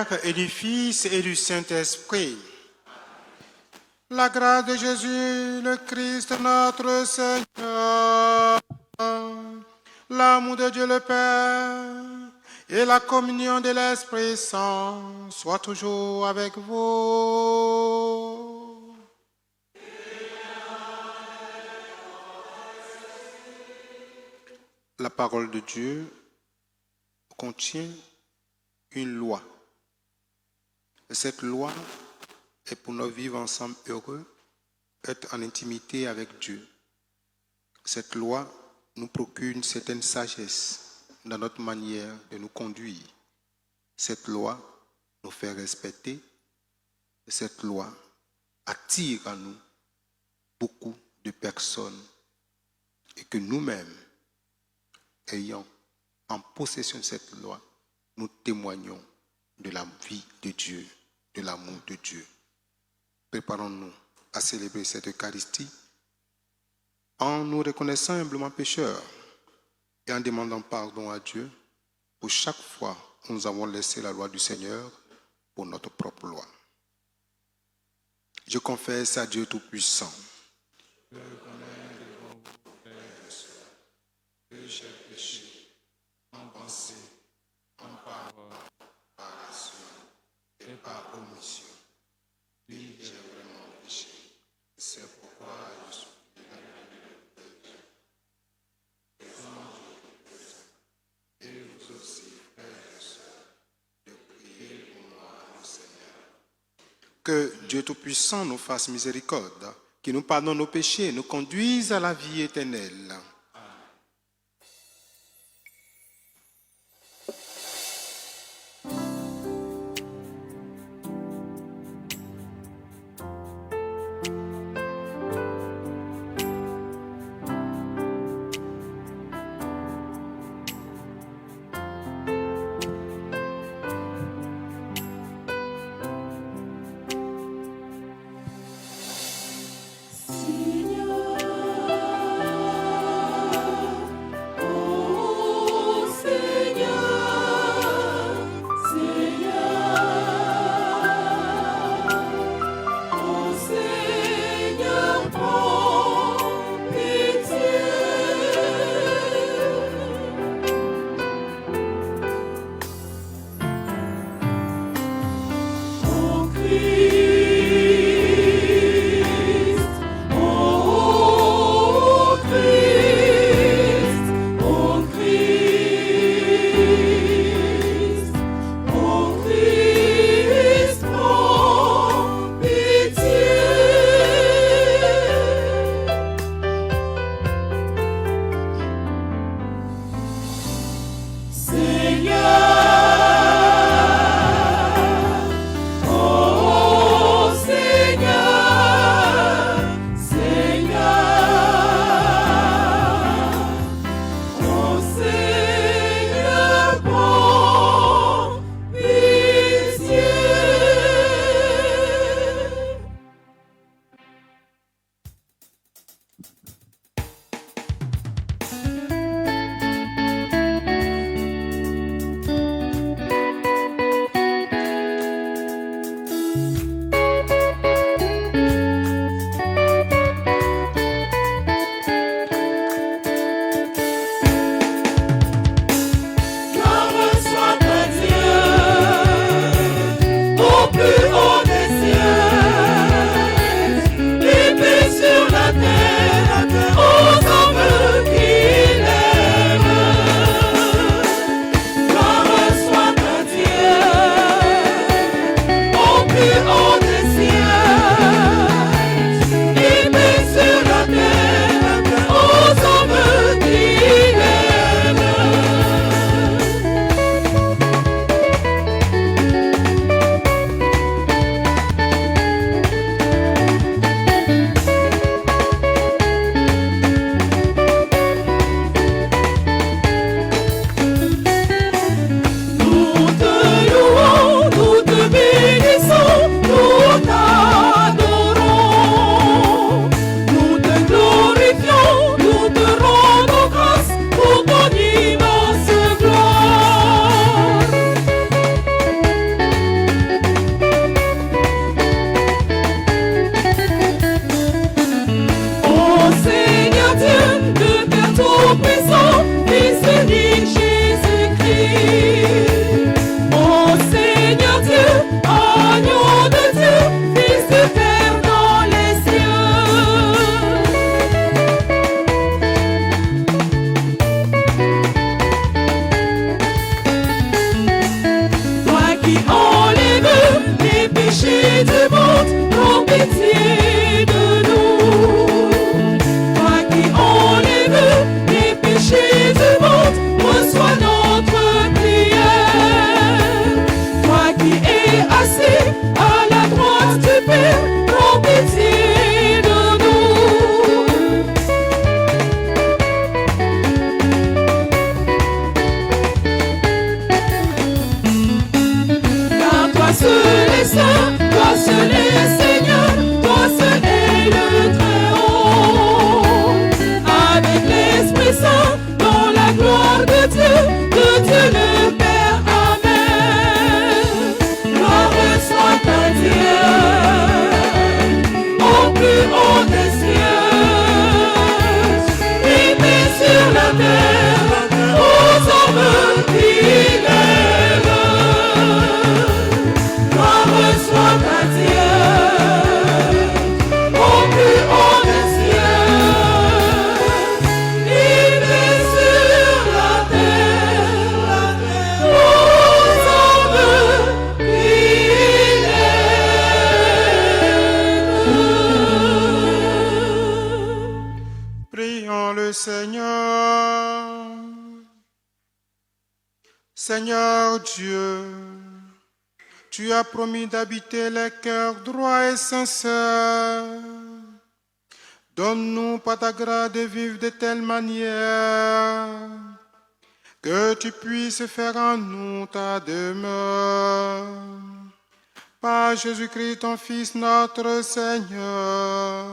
Père et du Fils et du Saint-Esprit. La grâce de Jésus, le Christ notre Seigneur, l'amour de Dieu le Père et la communion de l'Esprit Saint soient toujours avec vous. La parole de Dieu contient une loi. Et cette loi est pour nous vivre ensemble heureux, être en intimité avec Dieu. Cette loi nous procure une certaine sagesse dans notre manière de nous conduire. Cette loi nous fait respecter. Et cette loi attire à nous beaucoup de personnes et que nous-mêmes, ayant en possession de cette loi, nous témoignons de la vie de Dieu, de l'amour de Dieu. Préparons-nous à célébrer cette Eucharistie en nous reconnaissant humblement pécheurs et en demandant pardon à Dieu pour chaque fois où nous avons laissé la loi du Seigneur pour notre propre loi. Je confesse à Dieu Tout-Puissant que j'ai péché en pensée, en parole, par action et par omission. Oui, j'ai vraiment péché. C'est pourquoi je suis et vous aussi, frères et sœurs, de prier pour moi au Seigneur. Que Dieu Tout-Puissant nous fasse miséricorde, qu'il nous pardonne nos péchés et nous conduise à la vie éternelle. Prions le Seigneur. Seigneur Dieu, tu as promis d'habiter les cœurs droits et sincères. Donne-nous par ta grâce de vivre de telle manière que tu puisses faire en nous ta demeure. Par Jésus-Christ, ton Fils, notre Seigneur,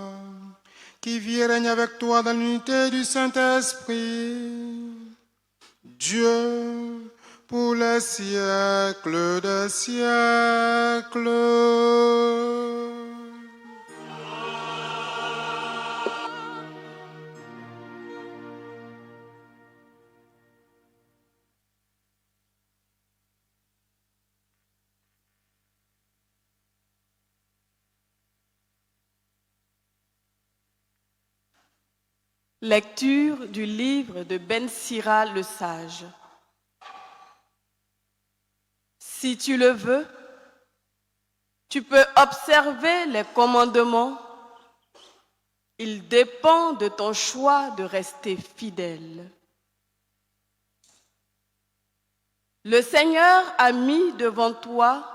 qui vit et règne avec toi dans l'unité du Saint-Esprit, Dieu, pour les siècles des siècles. Lecture du livre de Ben Sira le sage. Si tu le veux, tu peux observer les commandements. Il dépend de ton choix de rester fidèle. Le Seigneur a mis devant toi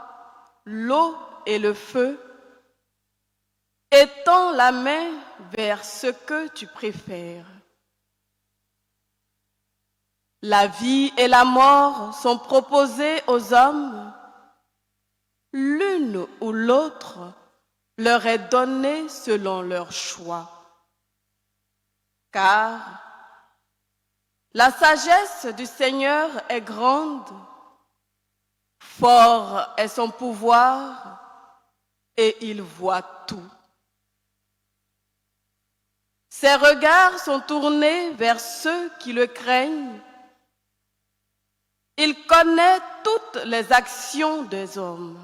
l'eau et le feu. Étends la main vers ce que tu préfères. La vie et la mort sont proposées aux hommes. L'une ou l'autre leur est donnée selon leur choix. Car la sagesse du Seigneur est grande, fort est son pouvoir et il voit tout. Ses regards sont tournés vers ceux qui le craignent. Il connaît toutes les actions des hommes.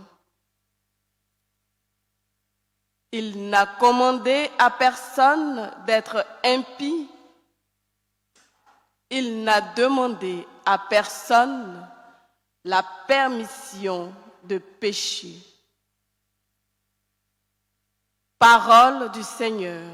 Il n'a commandé à personne d'être impie. Il n'a demandé à personne la permission de pécher. Parole du Seigneur.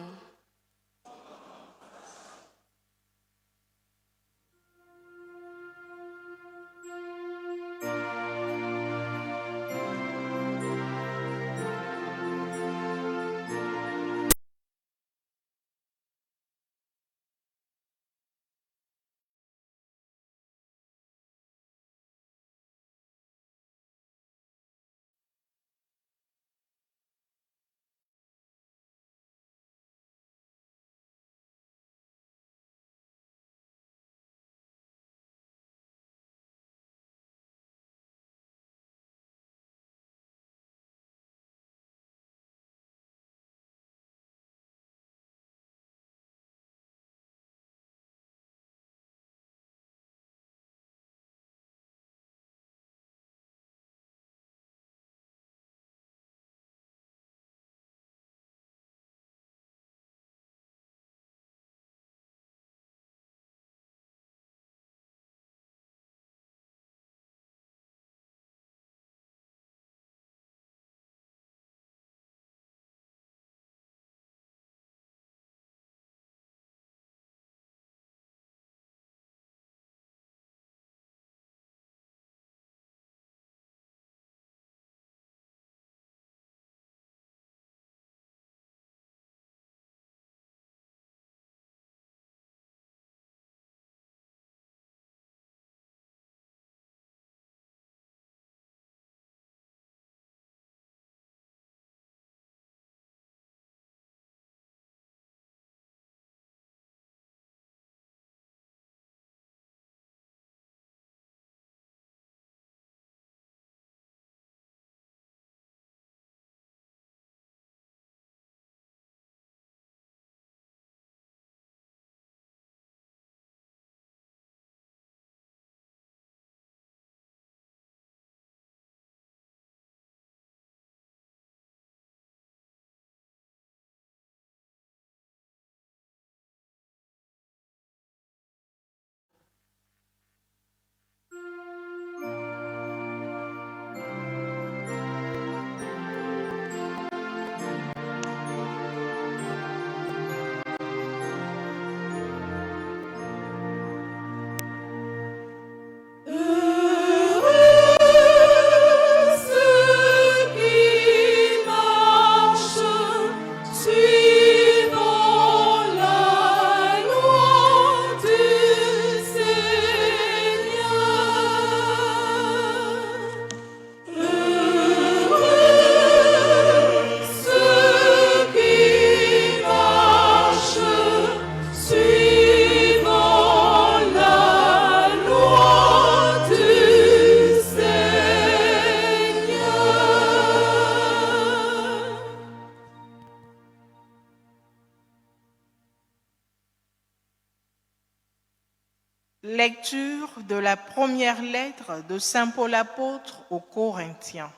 Lecture de la première lettre de Saint Paul apôtre aux Corinthiens.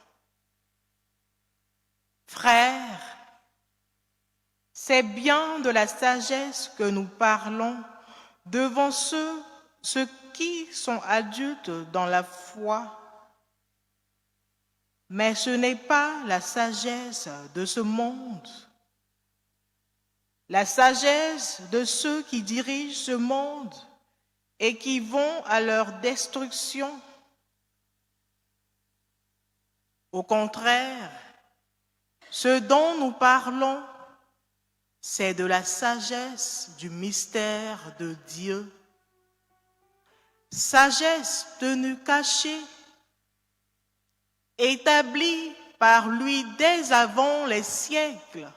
Frères, c'est bien de la sagesse que nous parlons devant ceux qui sont adultes dans la foi. Mais ce n'est pas la sagesse de ce monde. La sagesse de ceux qui dirigent ce monde et qui vont à leur destruction. Au contraire, ce dont nous parlons, c'est de la sagesse du mystère de Dieu. Sagesse tenue cachée, établie par lui dès avant les siècles,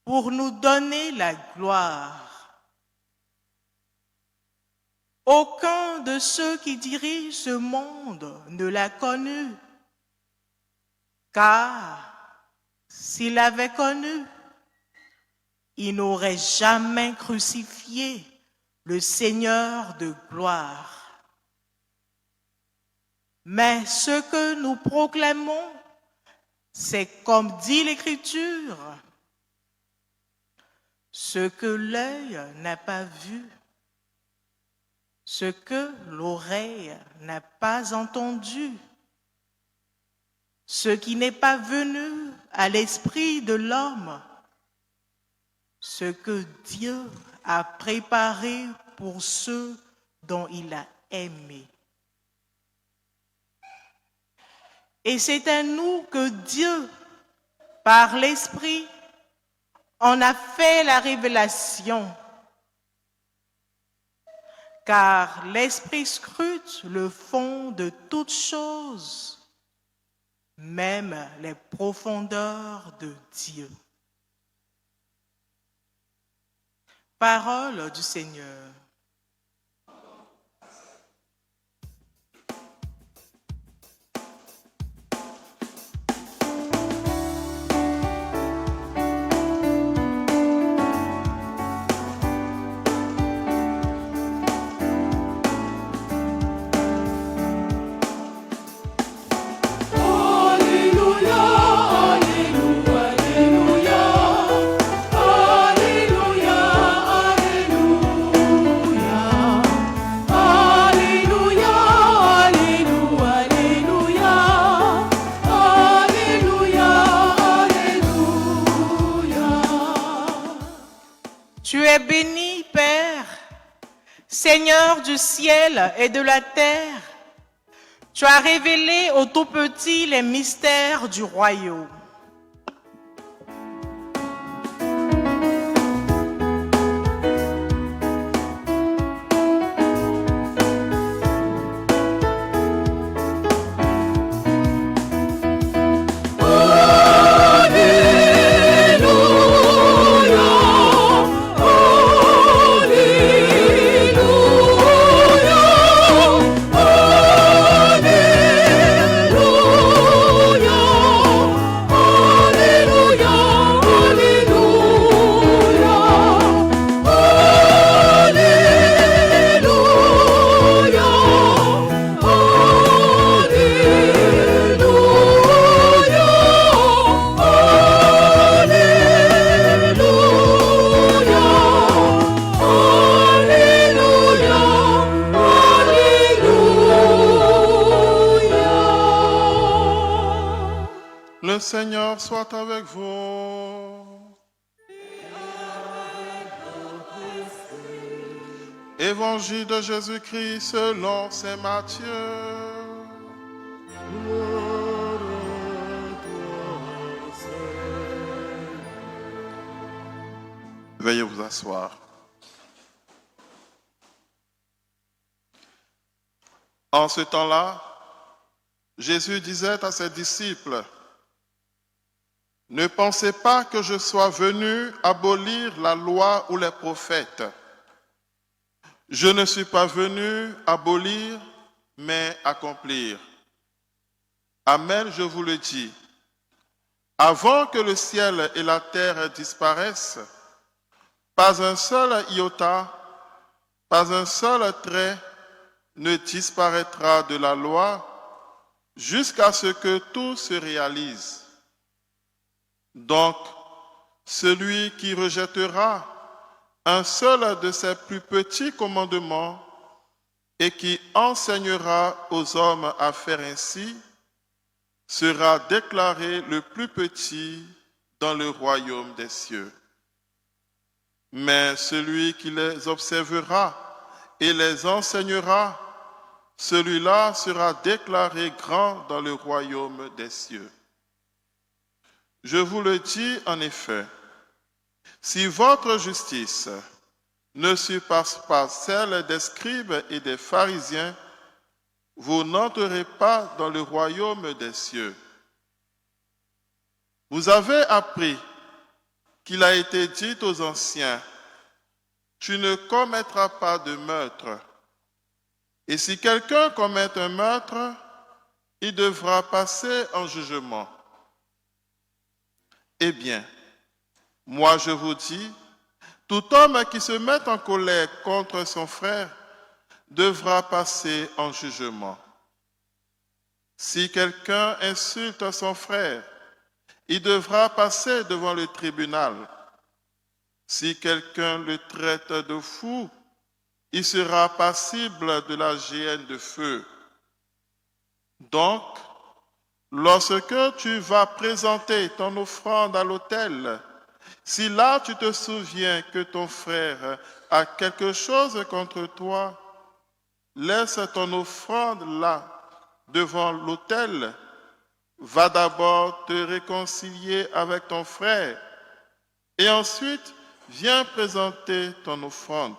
pour nous donner la gloire. Aucun de ceux qui dirigent ce monde ne l'a connu, car s'il l'avait connu, il n'aurait jamais crucifié le Seigneur de gloire. Mais ce que nous proclamons, c'est comme dit l'Écriture, ce que l'œil n'a pas vu, ce que l'oreille n'a pas entendu, ce qui n'est pas venu à l'esprit de l'homme, ce que Dieu a préparé pour ceux dont il a aimé. Et c'est à nous que Dieu, par l'Esprit, en a fait la révélation. Car l'Esprit scrute le fond de toutes choses, même les profondeurs de Dieu. Parole du Seigneur. Tu es béni, Père, Seigneur du ciel et de la terre. Tu as révélé aux tout-petits les mystères du royaume. Le Seigneur soit avec vous. Évangile de Jésus-Christ selon saint Matthieu. Veuillez vous asseoir. En ce temps-là, Jésus disait à ses disciples, « Ne pensez pas que je sois venu abolir la loi ou les prophètes. Je ne suis pas venu abolir, mais accomplir. Amen, je vous le dis. Avant que le ciel et la terre disparaissent, pas un seul iota, pas un seul trait ne disparaîtra de la loi jusqu'à ce que tout se réalise. Donc, celui qui rejettera un seul de ces plus petits commandements et qui enseignera aux hommes à faire ainsi sera déclaré le plus petit dans le royaume des cieux. Mais celui qui les observera et les enseignera, celui-là sera déclaré grand dans le royaume des cieux. Je vous le dis en effet, si votre justice ne surpasse pas celle des scribes et des pharisiens, vous n'entrerez pas dans le royaume des cieux. Vous avez appris qu'il a été dit aux anciens, tu ne commettras pas de meurtre. Et si quelqu'un commet un meurtre, il devra passer en jugement. Eh bien, moi je vous dis, tout homme qui se met en colère contre son frère devra passer en jugement. Si quelqu'un insulte son frère, il devra passer devant le tribunal. Si quelqu'un le traite de fou, il sera passible de la géhenne de feu. Donc, lorsque tu vas présenter ton offrande à l'autel, si là tu te souviens que ton frère a quelque chose contre toi, laisse ton offrande là, devant l'autel. Va d'abord te réconcilier avec ton frère et ensuite viens présenter ton offrande.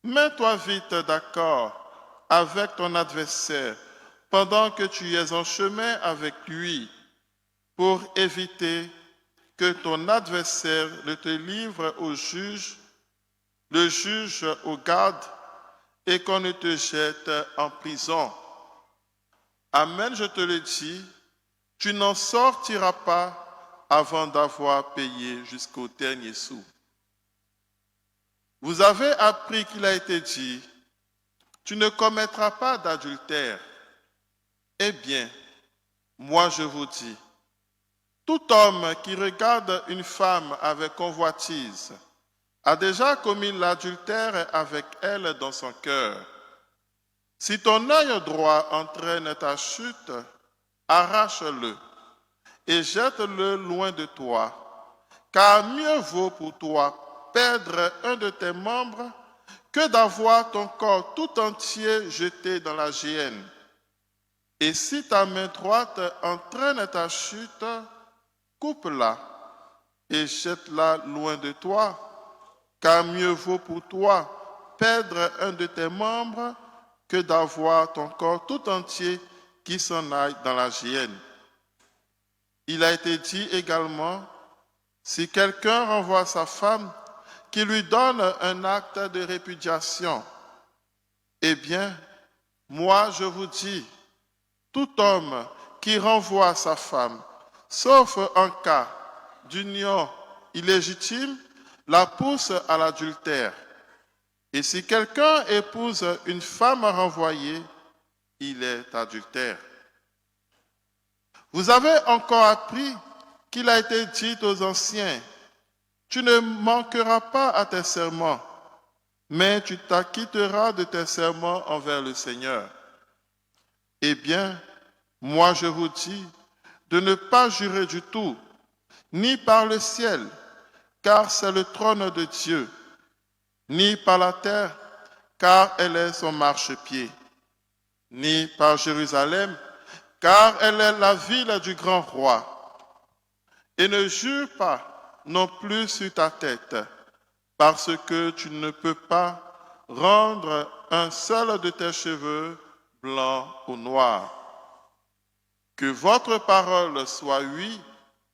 Mets-toi vite d'accord avec ton adversaire pendant que tu es en chemin avec lui pour éviter que ton adversaire ne te livre au juge, le juge au garde et qu'on ne te jette en prison. Amen, je te le dis, tu n'en sortiras pas avant d'avoir payé jusqu'au dernier sou. Vous avez appris qu'il a été dit, tu ne commettras pas d'adultère. Eh bien, moi je vous dis, tout homme qui regarde une femme avec convoitise a déjà commis l'adultère avec elle dans son cœur. Si ton œil droit entraîne ta chute, arrache-le et jette-le loin de toi, car mieux vaut pour toi perdre un de tes membres que d'avoir ton corps tout entier jeté dans la géhenne. Et si ta main droite entraîne ta chute, coupe-la et jette-la loin de toi, car mieux vaut pour toi perdre un de tes membres que d'avoir ton corps tout entier qui s'en aille dans la géhenne. Il a été dit également, si quelqu'un renvoie sa femme, qui lui donne un acte de répudiation, eh bien, moi je vous dis, tout homme qui renvoie sa femme, sauf en cas d'union illégitime, la pousse à l'adultère. Et si quelqu'un épouse une femme renvoyée, il est adultère. Vous avez encore appris qu'il a été dit aux anciens, tu ne manqueras pas à tes serments, mais tu t'acquitteras de tes serments envers le Seigneur. Eh bien, moi je vous dis de ne pas jurer du tout, ni par le ciel, car c'est le trône de Dieu, ni par la terre, car elle est son marchepied, ni par Jérusalem, car elle est la ville du grand roi. Et ne jure pas non plus sur ta tête, parce que tu ne peux pas rendre un seul de tes cheveux blanc ou noir. Que votre parole soit oui,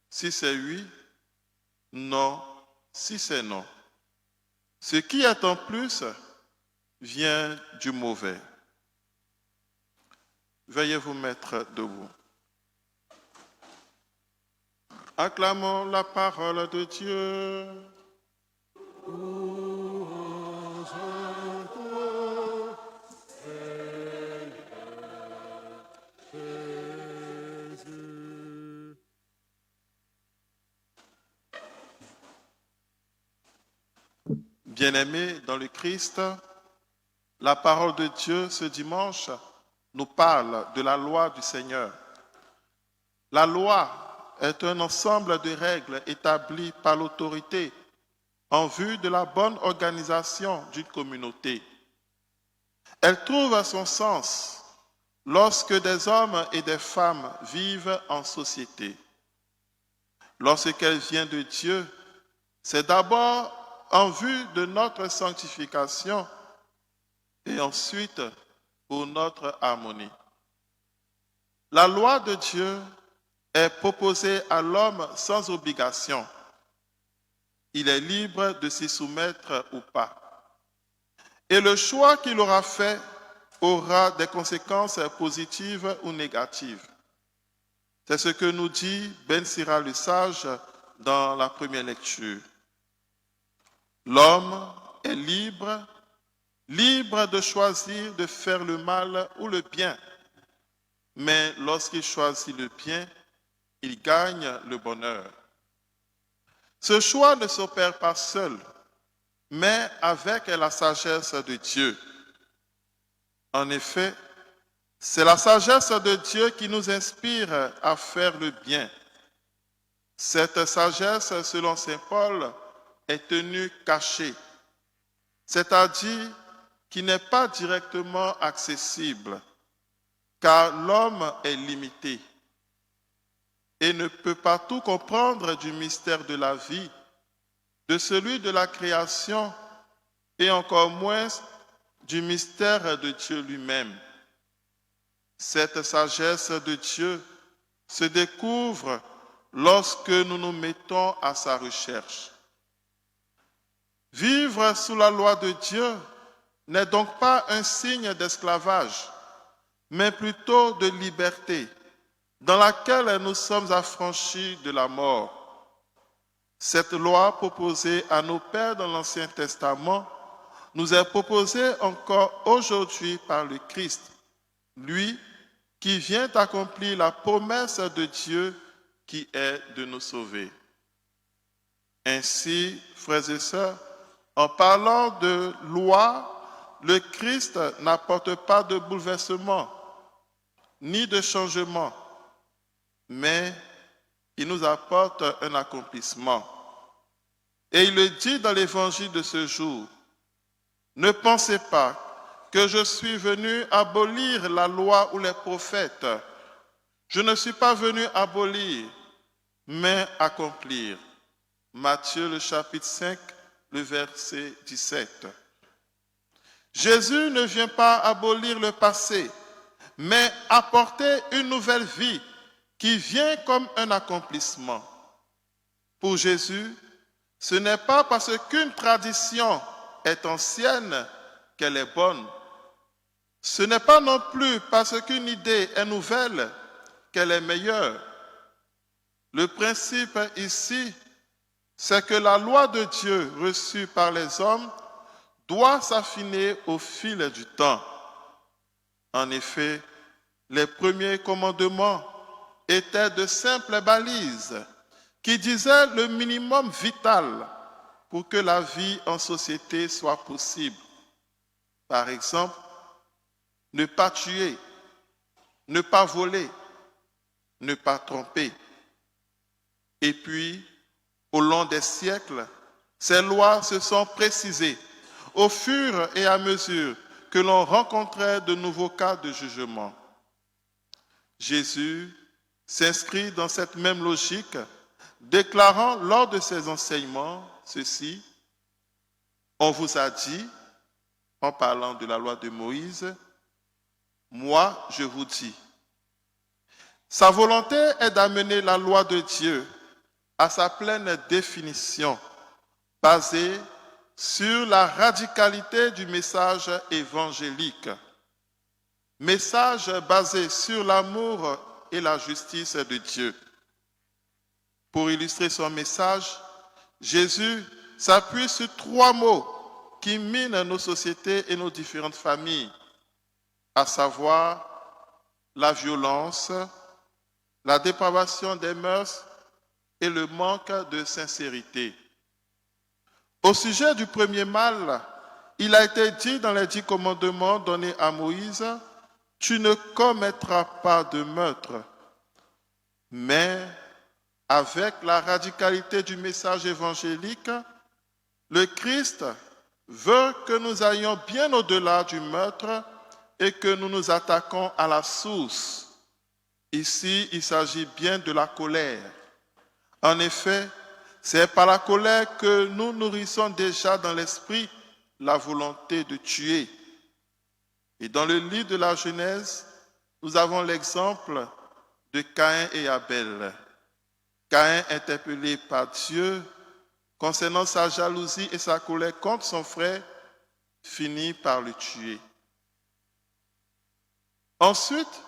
si c'est oui, non, si c'est non. Ce qui est en plus vient du mauvais. Veuillez vous mettre debout. Acclamons la parole de Dieu. Louange Bien-aimés dans le Christ, la parole de Dieu ce dimanche nous parle de la loi du Seigneur. La loi est un ensemble de règles établies par l'autorité en vue de la bonne organisation d'une communauté. Elle trouve son sens lorsque des hommes et des femmes vivent en société. Lorsqu'elle vient de Dieu, c'est d'abord en vue de notre sanctification et ensuite pour notre harmonie. La loi de Dieu est proposée à l'homme sans obligation. Il est libre de s'y soumettre ou pas. Et le choix qu'il aura fait aura des conséquences positives ou négatives. C'est ce que nous dit Ben Sira le Sage dans la première lecture. L'homme est libre de choisir de faire le mal ou le bien. Mais lorsqu'il choisit le bien, il gagne le bonheur. Ce choix ne s'opère pas seul, mais avec la sagesse de Dieu. En effet, c'est la sagesse de Dieu qui nous inspire à faire le bien. Cette sagesse, selon saint Paul, est tenue cachée, c'est-à-dire qui n'est pas directement accessible, car l'homme est limité et ne peut pas tout comprendre du mystère de la vie, de celui de la création et encore moins du mystère de Dieu lui-même. Cette sagesse de Dieu se découvre lorsque nous nous mettons à sa recherche. Vivre sous la loi de Dieu n'est donc pas un signe d'esclavage, mais plutôt de liberté, dans laquelle nous sommes affranchis de la mort. Cette loi proposée à nos pères dans l'Ancien Testament nous est proposée encore aujourd'hui par le Christ, lui qui vient accomplir la promesse de Dieu qui est de nous sauver. Ainsi, frères et sœurs, en parlant de loi, le Christ n'apporte pas de bouleversement ni de changement, mais il nous apporte un accomplissement. Et il le dit dans l'évangile de ce jour, « Ne pensez pas que je suis venu abolir la loi ou les prophètes. Je ne suis pas venu abolir, mais accomplir. » Matthieu le chapitre 5, le verset 17. Jésus ne vient pas abolir le passé, mais apporter une nouvelle vie qui vient comme un accomplissement. Pour Jésus, ce n'est pas parce qu'une tradition est ancienne qu'elle est bonne. Ce n'est pas non plus parce qu'une idée est nouvelle qu'elle est meilleure. Le principe ici, c'est que la loi de Dieu reçue par les hommes doit s'affiner au fil du temps. En effet, les premiers commandements étaient de simples balises qui disaient le minimum vital pour que la vie en société soit possible. Par exemple, ne pas tuer, ne pas voler, ne pas tromper. Et puis, au long des siècles, ces lois se sont précisées au fur et à mesure que l'on rencontrait de nouveaux cas de jugement. Jésus s'inscrit dans cette même logique, déclarant lors de ses enseignements ceci: « On vous a dit, en parlant de la loi de Moïse, moi je vous dis. » Sa volonté est d'amener la loi de Dieu à sa pleine définition, basée sur la radicalité du message évangélique. Message basé sur l'amour et la justice de Dieu. Pour illustrer son message, Jésus s'appuie sur 3 mots qui minent nos sociétés et nos différentes familles, à savoir la violence, la dépravation des mœurs et le manque de sincérité. Au sujet du premier mal, il a été dit dans les 10 commandements donnés à Moïse, « Tu ne commettras pas de meurtre. » Mais avec la radicalité du message évangélique, le Christ veut que nous allions bien au-delà du meurtre et que nous nous attaquons à la source. Ici, il s'agit bien de la colère. En effet, c'est par la colère que nous nourrissons déjà dans l'esprit la volonté de tuer. Et dans le livre de la Genèse, nous avons l'exemple de Caïn et Abel. Caïn, interpellé par Dieu concernant sa jalousie et sa colère contre son frère, finit par le tuer. Ensuite,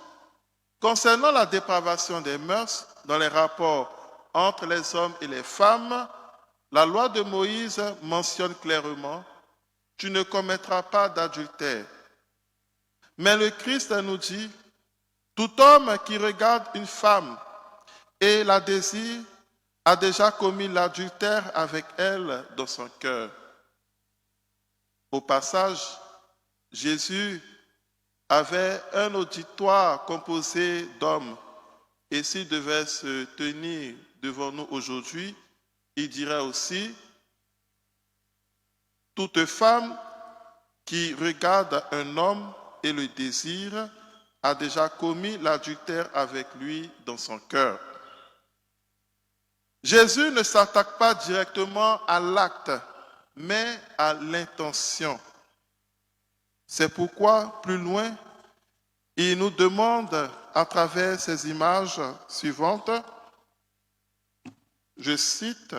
concernant la dépravation des mœurs dans les rapports entre les hommes et les femmes, la loi de Moïse mentionne clairement « Tu ne commettras pas d'adultère ». Mais le Christ nous dit « Tout homme qui regarde une femme et la désire a déjà commis l'adultère avec elle dans son cœur. » Au passage, Jésus avait un auditoire composé d'hommes. Et s'il devait se tenir devant nous aujourd'hui, il dirait aussi « Toute femme qui regarde un homme et le désire a déjà commis l'adultère avec lui dans son cœur. » Jésus ne s'attaque pas directement à l'acte, mais à l'intention. C'est pourquoi, plus loin, il nous demande, à travers ces images suivantes, je cite,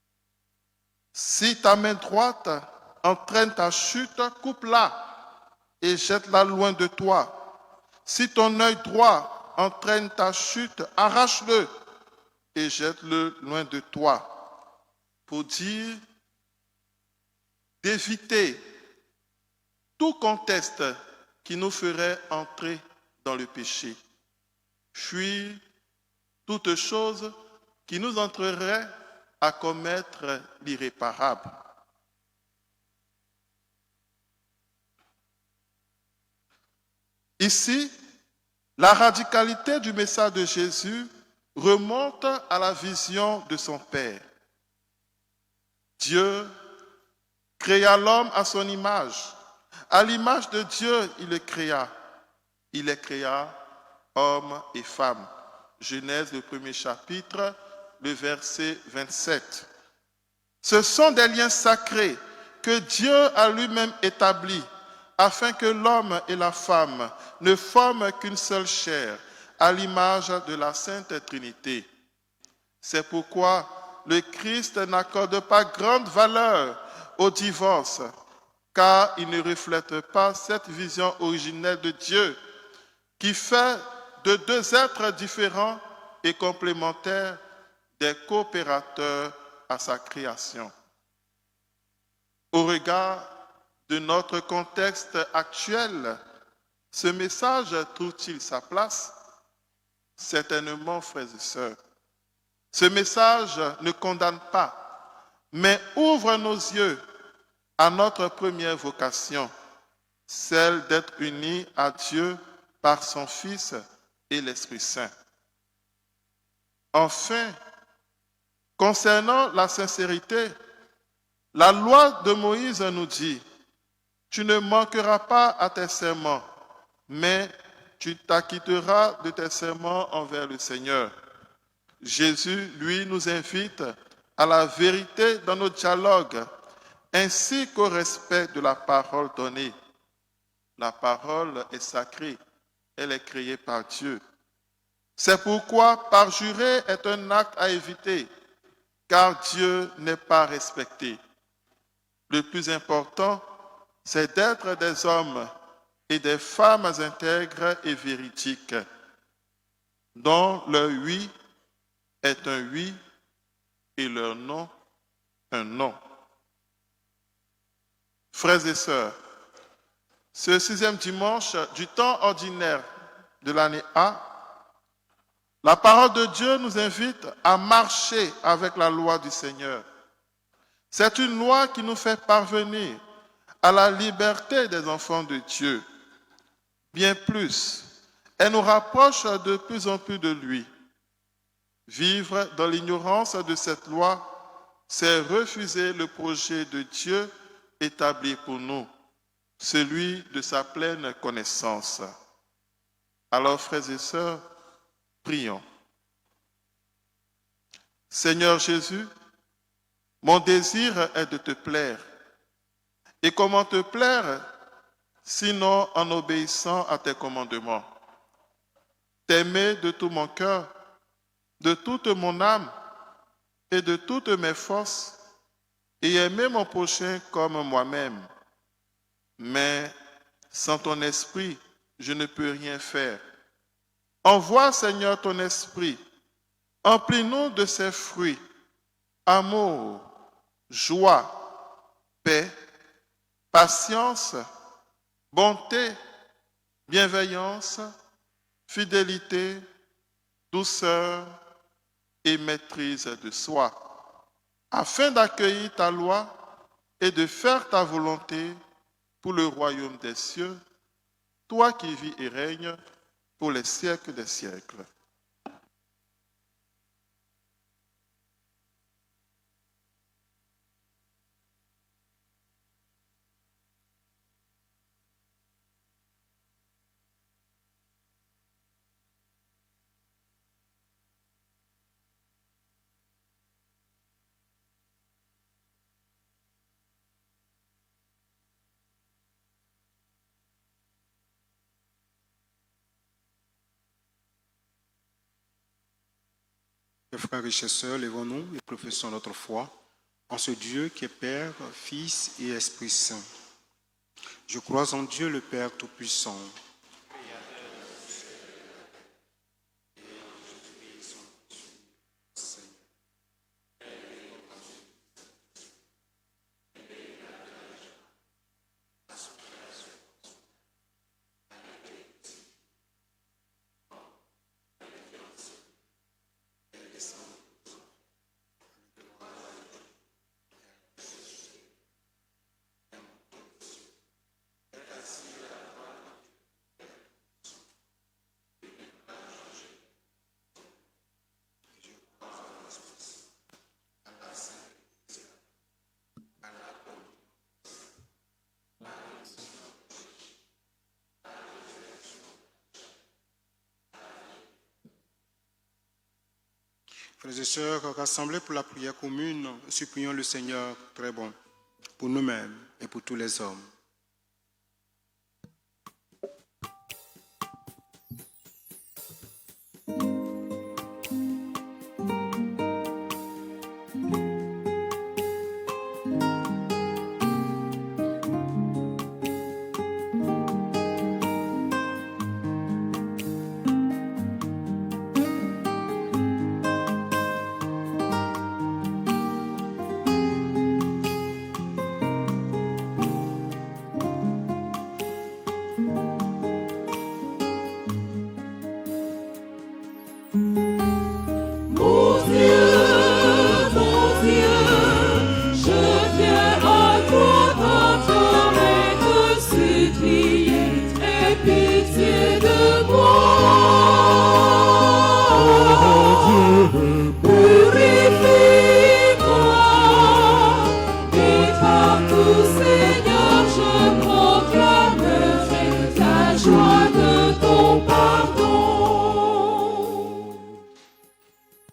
« Si ta main droite entraîne ta chute, coupe-la et jette-la loin de toi. Si ton œil droit entraîne ta chute, arrache-le et jette-le loin de toi. » Pour dire d'éviter tout contexte qui nous ferait entrer dans le péché. Fuir toute chose qui nous entrerait à commettre l'irréparable. Ici, la radicalité du message de Jésus remonte à la vision de son Père. Dieu créa l'homme à son image. À l'image de Dieu, il le créa. Il les créa, hommes et femmes. Genèse, le premier chapitre, le verset 27. Ce sont des liens sacrés que Dieu a lui-même établis afin que l'homme et la femme ne forment qu'une seule chair, à l'image de la Sainte Trinité. C'est pourquoi le Christ n'accorde pas grande valeur au divorce, car il ne reflète pas cette vision originelle de Dieu qui fait de deux êtres différents et complémentaires des coopérateurs à sa création. Au regard de notre contexte actuel, ce message trouve-t-il sa place? Certainement, frères et sœurs. Ce message ne condamne pas, mais ouvre nos yeux à notre première vocation, celle d'être unis à Dieu par son Fils et l'Esprit Saint. Enfin, concernant la sincérité, la loi de Moïse nous dit « Tu ne manqueras pas à tes serments, mais tu t'acquitteras de tes serments envers le Seigneur. » Jésus, lui, nous invite à la vérité dans nos dialogues, ainsi qu'au respect de la parole donnée. La parole est sacrée, elle est créée par Dieu. C'est pourquoi parjurer est un acte à éviter, car Dieu n'est pas respecté. Le plus important, c'est d'être des hommes et des femmes intègres et véridiques, dont leur oui est un oui et leur non un non. Frères et sœurs, ce 6e dimanche du temps ordinaire de l'année A, La parole de Dieu nous invite à marcher avec la loi du Seigneur. C'est une loi qui nous fait parvenir à la liberté des enfants de Dieu. Bien plus, elle nous rapproche de plus en plus de lui. Vivre dans l'ignorance de cette loi, c'est refuser le projet de Dieu établi pour nous, celui de sa pleine connaissance. Alors, frères et sœurs, prions. Seigneur Jésus, mon désir est de te plaire. Et comment te plaire, sinon en obéissant à tes commandements? T'aimer de tout mon cœur, de toute mon âme et de toutes mes forces, et aimer mon prochain comme moi-même. Mais sans ton esprit, je ne peux rien faire. Envoie, Seigneur, ton esprit. Emplis-nous de ses fruits, amour, joie, paix, patience, bonté, bienveillance, fidélité, douceur et maîtrise de soi, afin d'accueillir ta loi et de faire ta volonté pour le royaume des cieux, toi qui vis et règnes pour les siècles des siècles. Mes frères et sœurs, lèvons-nous et professons notre foi en ce Dieu qui est Père, Fils et Esprit Saint. Je crois en Dieu le Père Tout-Puissant, Frères et sœurs, rassemblés pour la prière commune, supplions le Seigneur très bon, pour nous-mêmes et pour tous les hommes.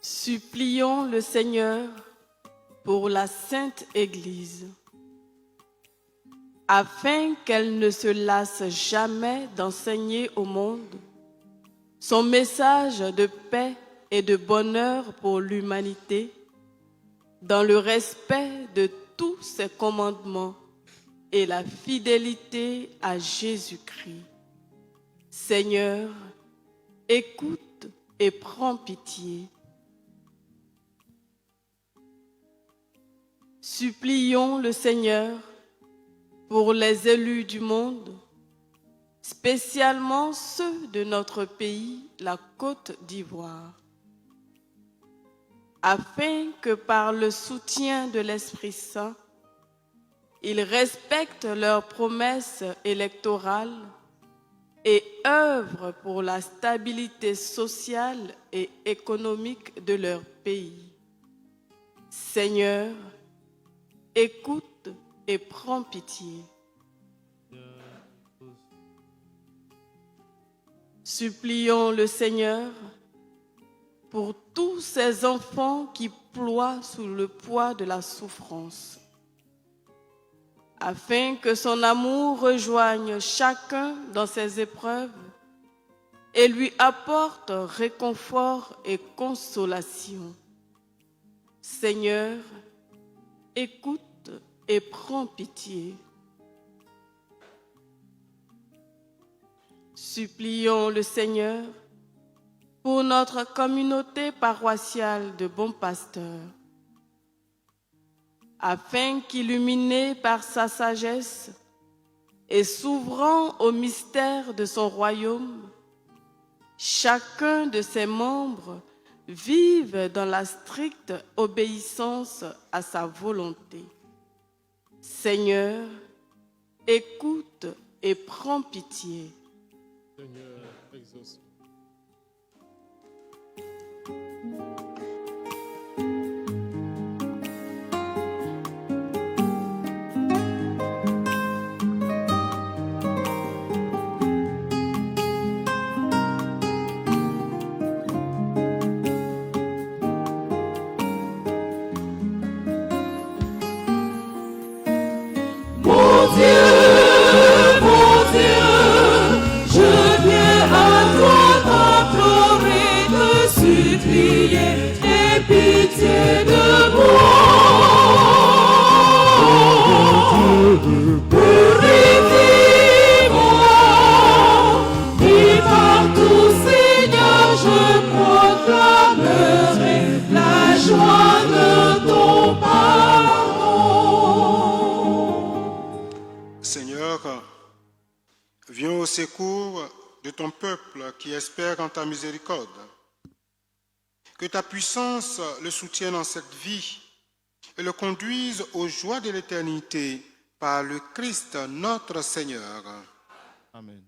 Supplions le Seigneur pour la Sainte Église, afin qu'elle ne se lasse jamais d'enseigner au monde son message de paix et de bonheur pour l'humanité, dans le respect de tous ses commandements et la fidélité à Jésus-Christ. Seigneur, écoute et prends pitié. Supplions le Seigneur pour les élus du monde, spécialement ceux de notre pays, la Côte d'Ivoire, afin que par le soutien de l'Esprit Saint, ils respectent leurs promesses électorales et œuvrent pour la stabilité sociale et économique de leur pays. Seigneur, écoute et prends pitié. Supplions le Seigneur pour tous ces enfants qui ploient sous le poids de la souffrance, afin que son amour rejoigne chacun dans ses épreuves et lui apporte réconfort et consolation. Seigneur, écoute et prends pitié. Supplions le Seigneur pour notre communauté paroissiale de bons pasteurs, afin qu'illuminé par sa sagesse et s'ouvrant au mystère de son royaume, chacun de ses membres vive dans la stricte obéissance à sa volonté. Seigneur, écoute et prends pitié. Seigneur, exauce. Viens au secours de ton peuple qui espère en ta miséricorde. Que ta puissance le soutienne en cette vie et le conduise aux joies de l'éternité par le Christ notre Seigneur. Amen.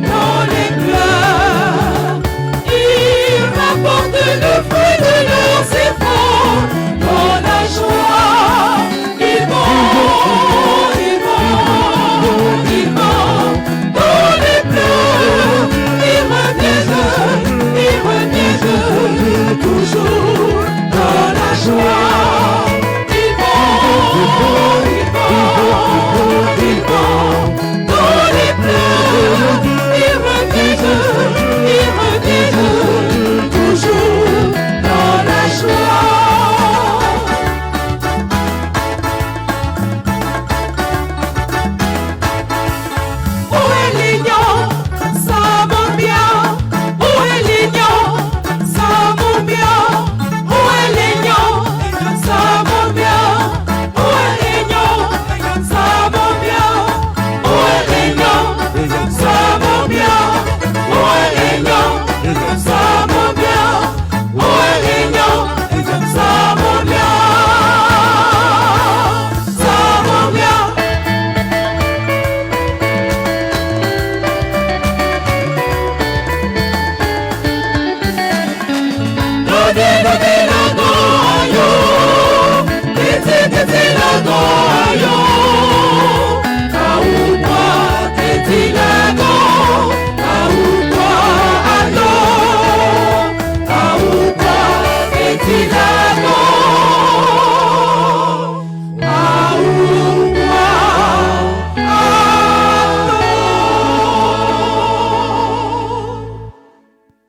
Dans les pleurs, il rapporte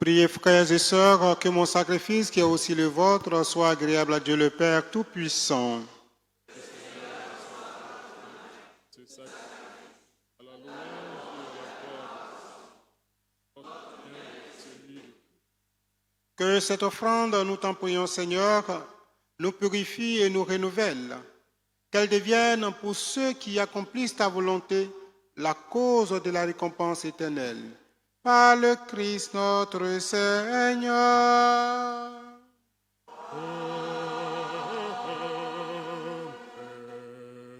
Priez, frères et sœurs, que mon sacrifice, qui est aussi le vôtre, soit agréable à Dieu le Père Tout-Puissant. Ce sacrifice à la louange et à la gloire. Que cette offrande, nous t'en prions, Seigneur, nous purifie et nous renouvelle. Qu'elle devienne pour ceux qui accomplissent ta volonté la cause de la récompense éternelle. Par le Christ notre Seigneur.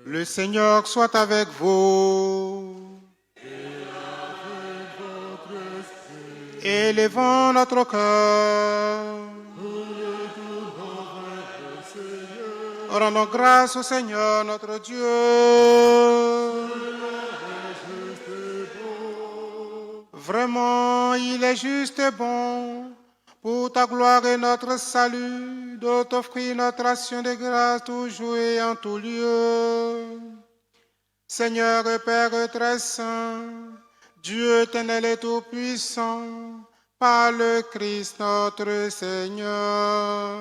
Le Seigneur soit avec vous. Élevons notre cœur. Rendons grâce au Seigneur notre Dieu. Vraiment, il est juste et bon, pour ta gloire et notre salut, de t'offrir notre action de grâce toujours et en tout lieu. Seigneur et Père très saint, Dieu éternel et tout-puissant, par le Christ notre Seigneur.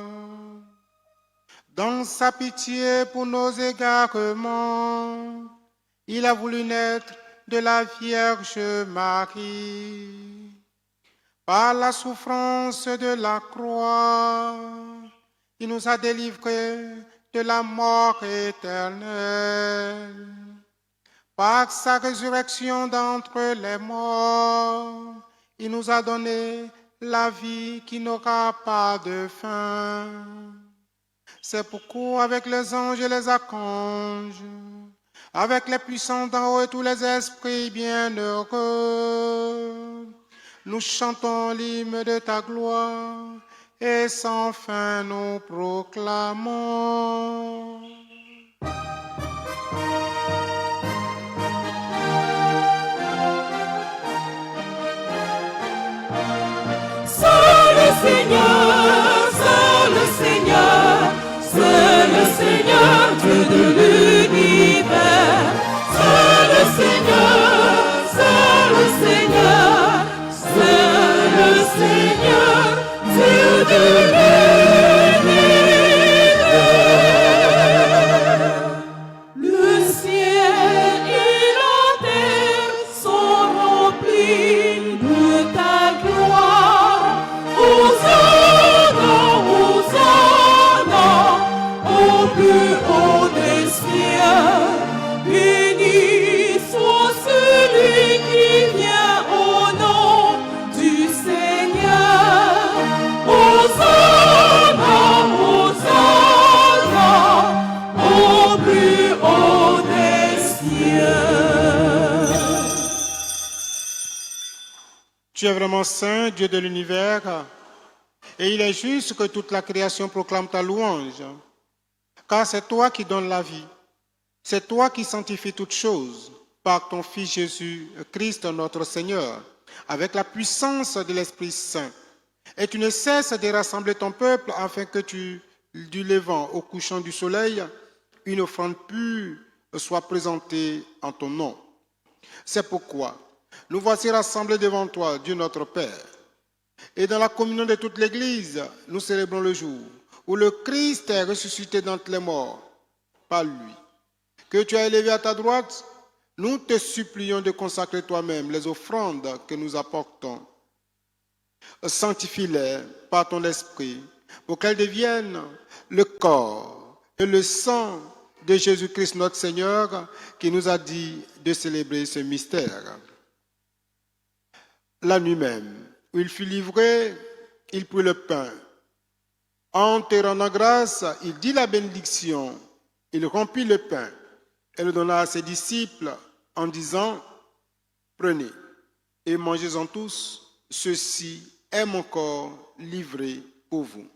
Dans sa pitié pour nos égarements, il a voulu naître de la Vierge Marie. Par la souffrance de la croix, il nous a délivrés de la mort éternelle. Par sa résurrection d'entre les morts, il nous a donné la vie qui n'aura pas de fin. C'est pourquoi avec les anges et les archanges, avec les puissants d'en haut et tous les esprits bienheureux, nous chantons l'hymne de ta gloire et sans fin nous proclamons. C'est le Seigneur, c'est le Seigneur, c'est le Seigneur, Dieu de l'univers. C'est le Seigneur, c'est le Seigneur, c'est le Seigneur, Dieu de l'univers. Le ciel et la terre sont remplis de ta gloire. Hosanna, Hosanna, au plus haut des cieux. Béni soit celui qui vient au nom du Seigneur. Hosanna, Hosanna, au plus haut des cieux. Tu es vraiment saint, Dieu de l'univers, et il est juste que toute la création proclame ta louange, car c'est toi qui donnes la vie, c'est toi qui sanctifies toutes choses par ton Fils Jésus Christ notre Seigneur, avec la puissance de l'Esprit Saint. Et tu ne cesses de rassembler ton peuple afin que du levant au couchant du soleil, une offrande pure soit présentée en ton nom. C'est pourquoi nous voici rassemblés devant toi, Dieu notre Père. Et dans la communion de toute l'Église, nous célébrons le jour où le Christ est ressuscité d'entre les morts par lui. Que tu as élevé à ta droite, nous te supplions de consacrer toi-même les offrandes que nous apportons. Sanctifie-les par ton esprit pour qu'elles deviennent le corps et le sang de Jésus-Christ notre Seigneur qui nous a dit de célébrer ce mystère. La nuit même, où il fut livré, il prit le pain. En te rendant grâce, il dit la bénédiction, il rompit le pain et le donna à ses disciples en disant, prenez et mangez-en tous, ceci est mon corps livré pour vous.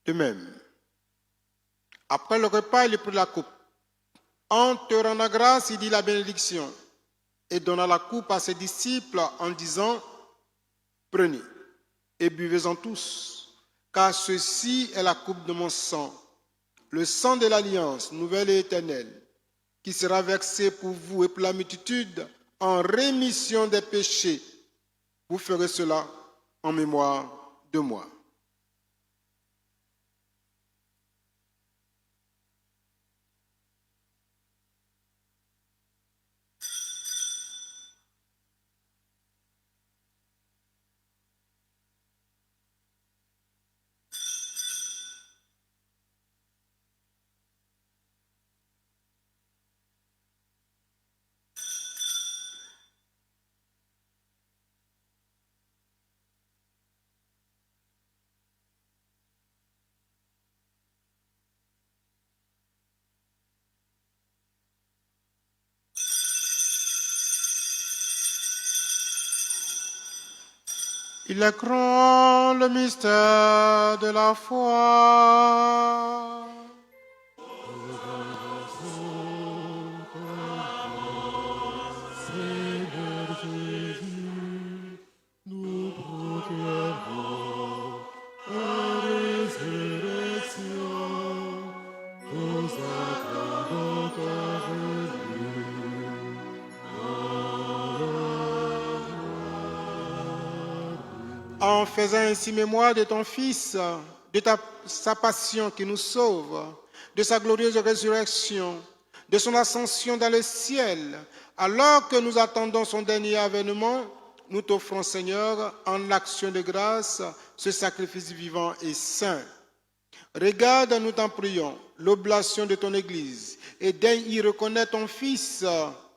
De même, après le repas, il prit la coupe. En te rendant grâce, il dit la bénédiction et donna la coupe à ses disciples en disant, prenez et buvez-en tous, car ceci est la coupe de mon sang, le sang de l'alliance nouvelle et éternelle, qui sera versé pour vous et pour la multitude en rémission des péchés. Vous ferez cela en mémoire de moi. Il est grand le mystère de la foi. Seigneur Jésus, nous proclamons ta résurrection, nous attendons ta venue. En faisant ainsi mémoire de ton Fils, de sa passion qui nous sauve, de sa glorieuse résurrection, de son ascension dans le ciel, alors que nous attendons son dernier avènement, nous t'offrons, Seigneur, en action de grâce, ce sacrifice vivant et saint. Regarde, nous t'en prions, l'oblation de ton Église, et daigne y reconnaître ton Fils,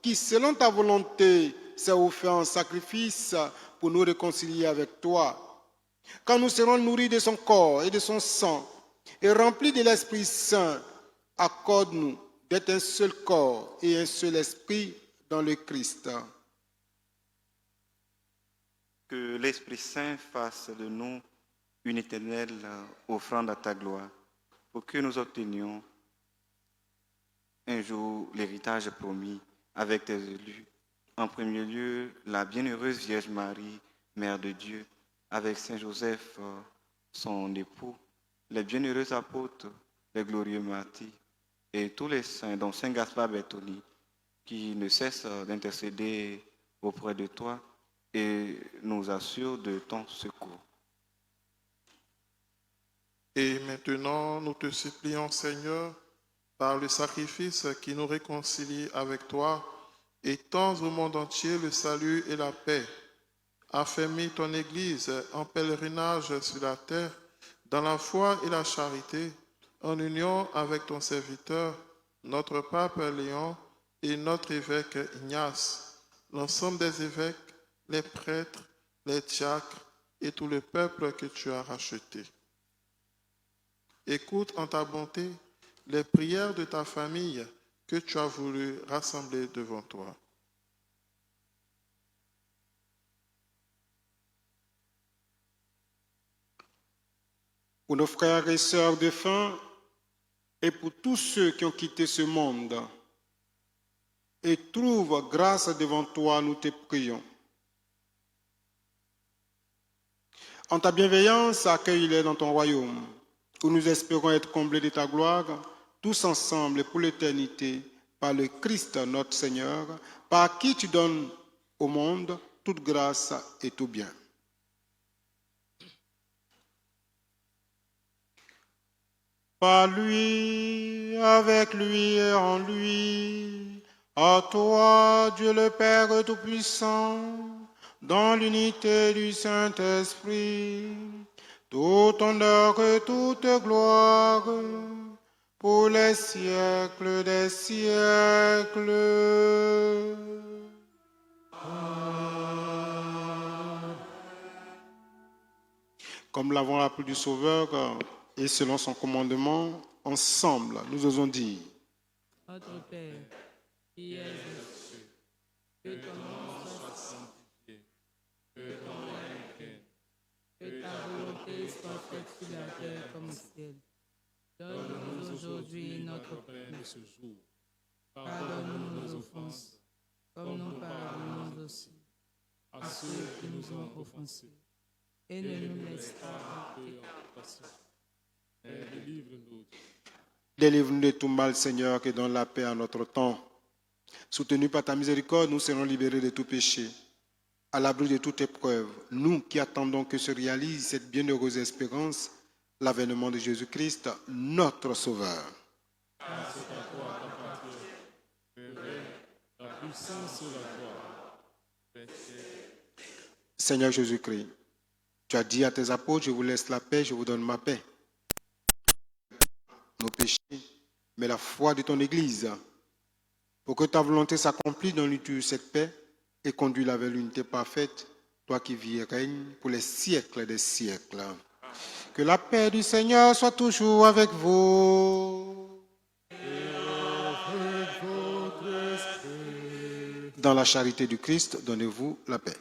qui, selon ta volonté, s'est offert en sacrifice pour nous réconcilier avec toi. Quand nous serons nourris de son corps et de son sang, et remplis de l'Esprit Saint, accorde-nous d'être un seul corps et un seul esprit dans le Christ. Que l'Esprit Saint fasse de nous une éternelle offrande à ta gloire, pour que nous obtenions un jour l'héritage promis avec tes élus. En premier lieu, la bienheureuse Vierge Marie, Mère de Dieu, avec Saint Joseph, son époux, les bienheureux apôtres, les glorieux martyrs, et tous les saints, dont Saint Gaspard Bertoni, qui ne cessent d'intercéder auprès de toi et nous assurent de ton secours. Et maintenant, nous te supplions, Seigneur, par le sacrifice qui nous réconcilie avec toi, étends au monde entier le salut et la paix. Affermis ton Église en pèlerinage sur la terre, dans la foi et la charité, en union avec ton serviteur, notre pape Léon et notre évêque Ignace, l'ensemble des évêques, les prêtres, les diacres et tout le peuple que tu as racheté. Écoute en ta bonté les prières de ta famille que tu as voulu rassembler devant toi. Pour nos frères et sœurs défunts et pour tous ceux qui ont quitté ce monde et trouvent grâce devant toi, nous te prions. En ta bienveillance, accueille-les dans ton royaume, où nous espérons être comblés de ta gloire, tous ensemble et pour l'éternité, par le Christ notre Seigneur, par qui tu donnes au monde toute grâce et tout bien. Par lui, avec lui et en lui, à toi, Dieu le Père Tout-Puissant, dans l'unité du Saint-Esprit, tout honneur et toute gloire, pour les siècles des siècles. Comme l'avons appris du Sauveur, et selon son commandement, ensemble, nous osons dire: Notre Père, qui es aux cieux, que ton nom soit sanctifié, que ton règne vienne, que ta volonté soit faite sur la terre comme ciel. Donne-nous aujourd'hui notre pain de ce jour. Pardonne-nous nos offenses, comme nous pardonnons aussi à ceux qui nous ont offensés. Et ne nous laisse pas entrer en tentation, mais délivre-nous. Délivre-nous de tout mal, Seigneur, et donne la paix à notre temps. Soutenus par ta miséricorde, nous serons libérés de tout péché. À l'abri de toute épreuve, nous qui attendons que se réalise cette bienheureuse espérance, l'avènement de Jésus-Christ, notre Sauveur. Car c'est à toi qu'appartient la puissance et la gloire. Seigneur Jésus-Christ, tu as dit à tes apôtres, je vous laisse la paix, je vous donne ma paix. Nos péchés, mais la foi de ton Église, pour que ta volonté s'accomplisse dans l'unité de cette paix et conduise vers l'unité parfaite, toi qui vis et règnes pour les siècles des siècles. Que la paix du Seigneur soit toujours avec vous. Dans la charité du Christ, donnez-vous la paix.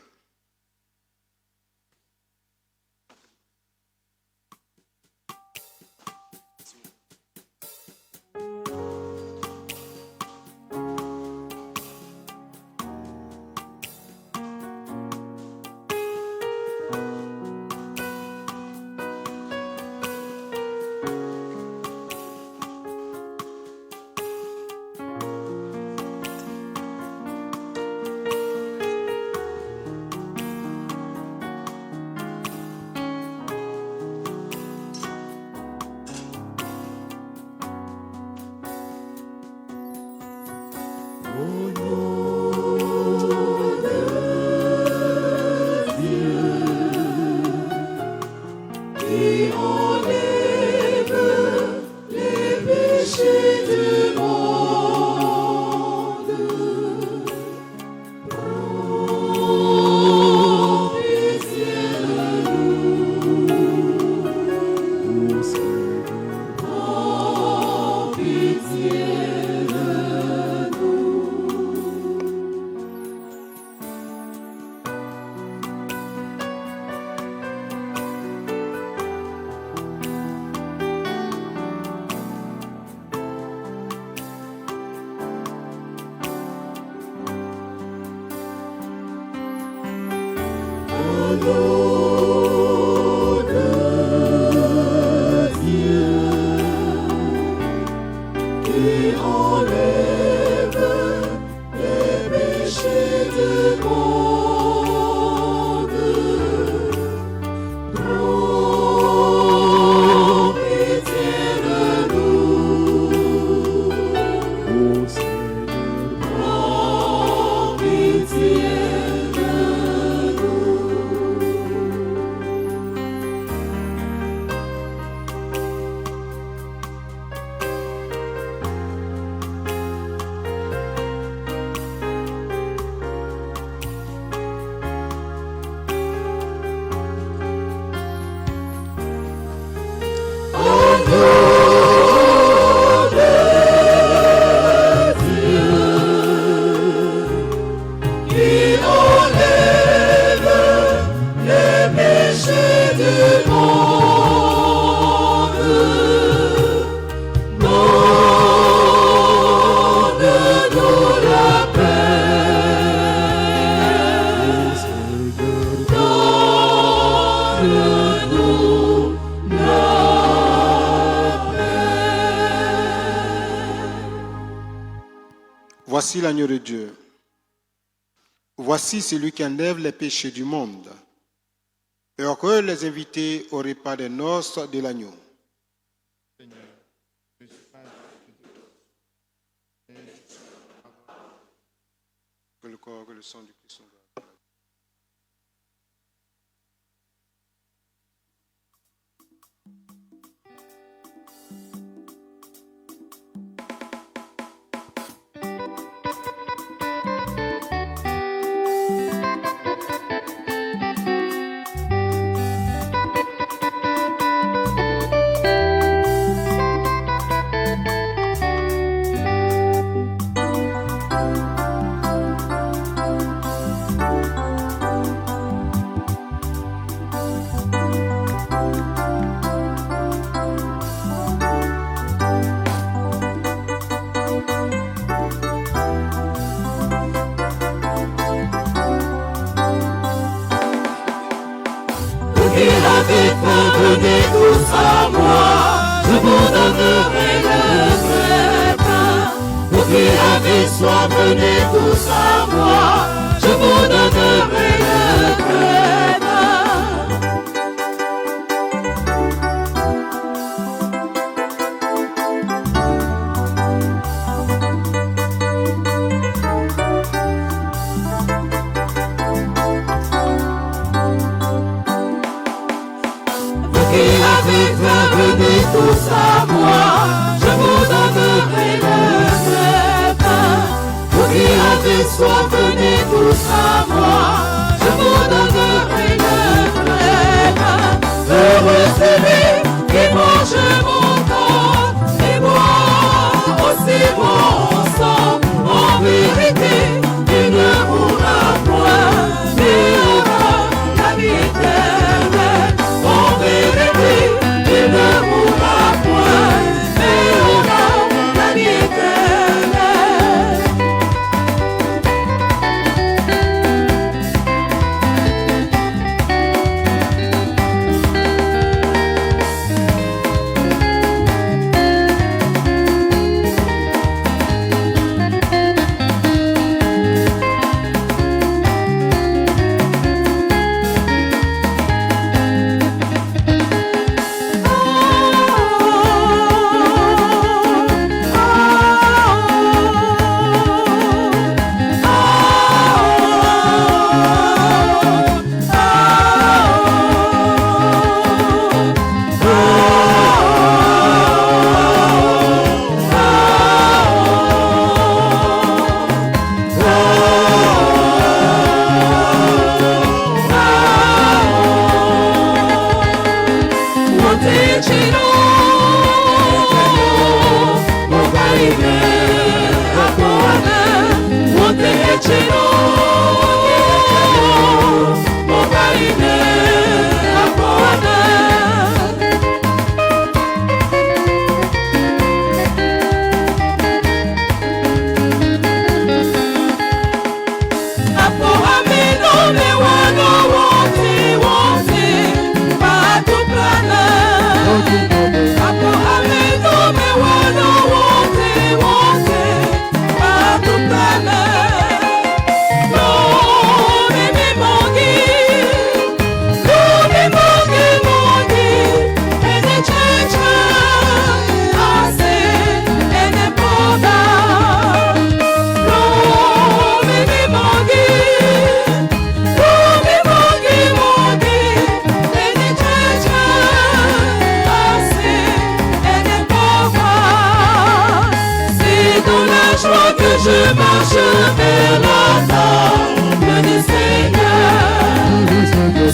Voici l'agneau de Dieu. Voici celui qui enlève les péchés du monde. Heureux les invités au repas des noces de l'agneau. Que le corps et le sang du Christ sont là. avez faim, venez tous à moi. Je vous donnerai le vrai pain. Vous qui avez soif, venez tous à moi. Je vous donnerai le vrai pain. Venez tous à moi, je vous donnerai le vrai pain. Vous qui avez soif, venez tous à moi, je vous donnerai le vrai pain. Heureux celui qui mange mon corps et boit aussi mon sang. En vérité, il ne mourra point, mais aura la vie éternelle. En vérité, il ne mourra point, mais aura la vie éternelle. Je marche vers la table du Seigneur.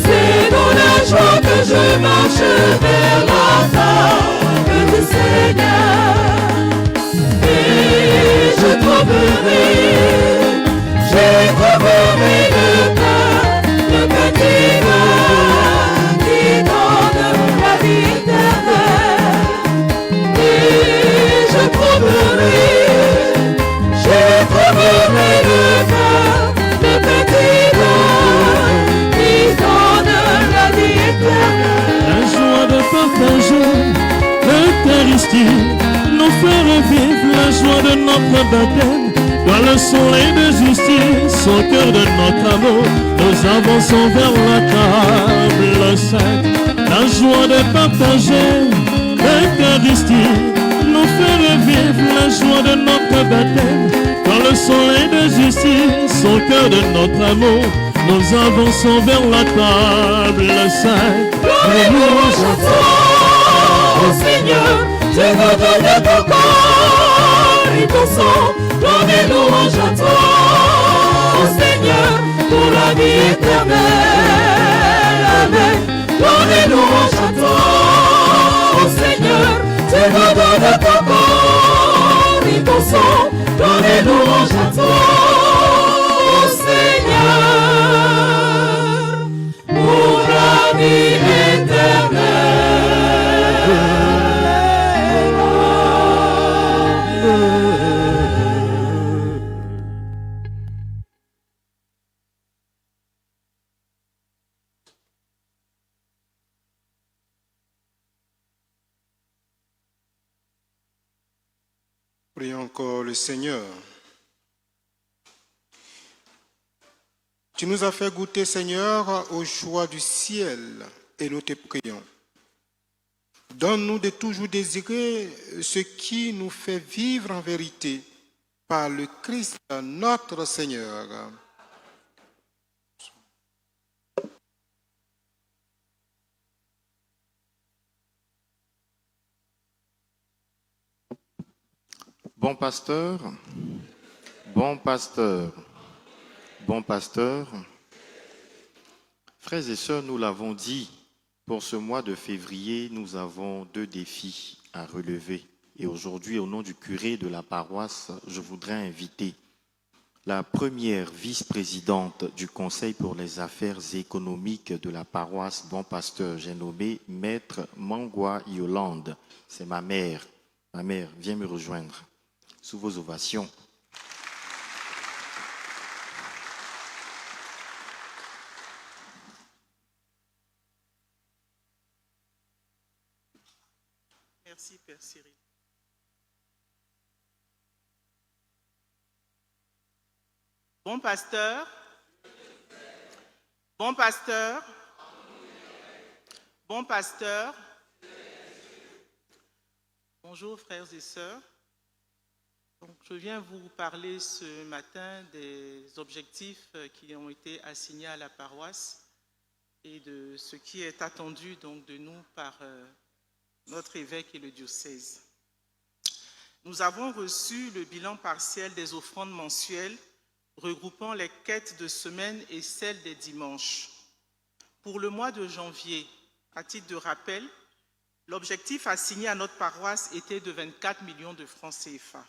C'est dans la joie que je marche vers la table du Seigneur. Et je trouverai le pain, le petit pain qui donne la vie éternelle. Et je trouverai le pain, le petit pain qui donne la vie éternelle. La joie de partager l'Eucharistie nous fait revivre la joie de notre baptême. Dans le soleil de justice, au cœur de notre amour, nous avançons vers la table sainte. La joie de partager l'Eucharistie nous fait revivre la joie de notre baptême. Dans le soleil de justice, au cœur de notre amour, nous avançons vers la table sainte. Nous louange à toi, ô Seigneur, je veux donner ton corps et ton sang. Donner louange à toi, ô Seigneur, pour la vie éternelle. Amen. Donner louange à toi, ô Seigneur, je veux donner ton corps et ton sang. Donner louange à toi, ô Seigneur, pour la vie éternelle. Prions encore le Seigneur. Tu nous as fait goûter, Seigneur, aux joies du ciel et nous te prions. Donne-nous de toujours désirer ce qui nous fait vivre en vérité par le Christ notre Seigneur. Bon pasteur, bon pasteur, bon pasteur, frères et sœurs, nous l'avons dit, pour ce mois de février, nous avons 2 défis à relever. Et aujourd'hui, au nom du curé de la paroisse, je voudrais inviter la première vice-présidente du Conseil pour les affaires économiques de la paroisse Bon Pasteur. J'ai nommé Maître Mangwa Yolande. C'est ma mère. Ma mère, viens me rejoindre. Sous vos ovations. Merci, Père Cyril. Bon pasteur, bon pasteur, bon pasteur. Bonjour frères et sœurs. Donc, je viens vous parler ce matin des objectifs qui ont été assignés à la paroisse et de ce qui est attendu donc de nous par notre évêque et le diocèse. Nous avons reçu le bilan partiel des offrandes mensuelles regroupant les quêtes de semaine et celles des dimanches. Pour le mois de janvier, à titre de rappel, l'objectif assigné à notre paroisse était de 24 millions de francs CFA.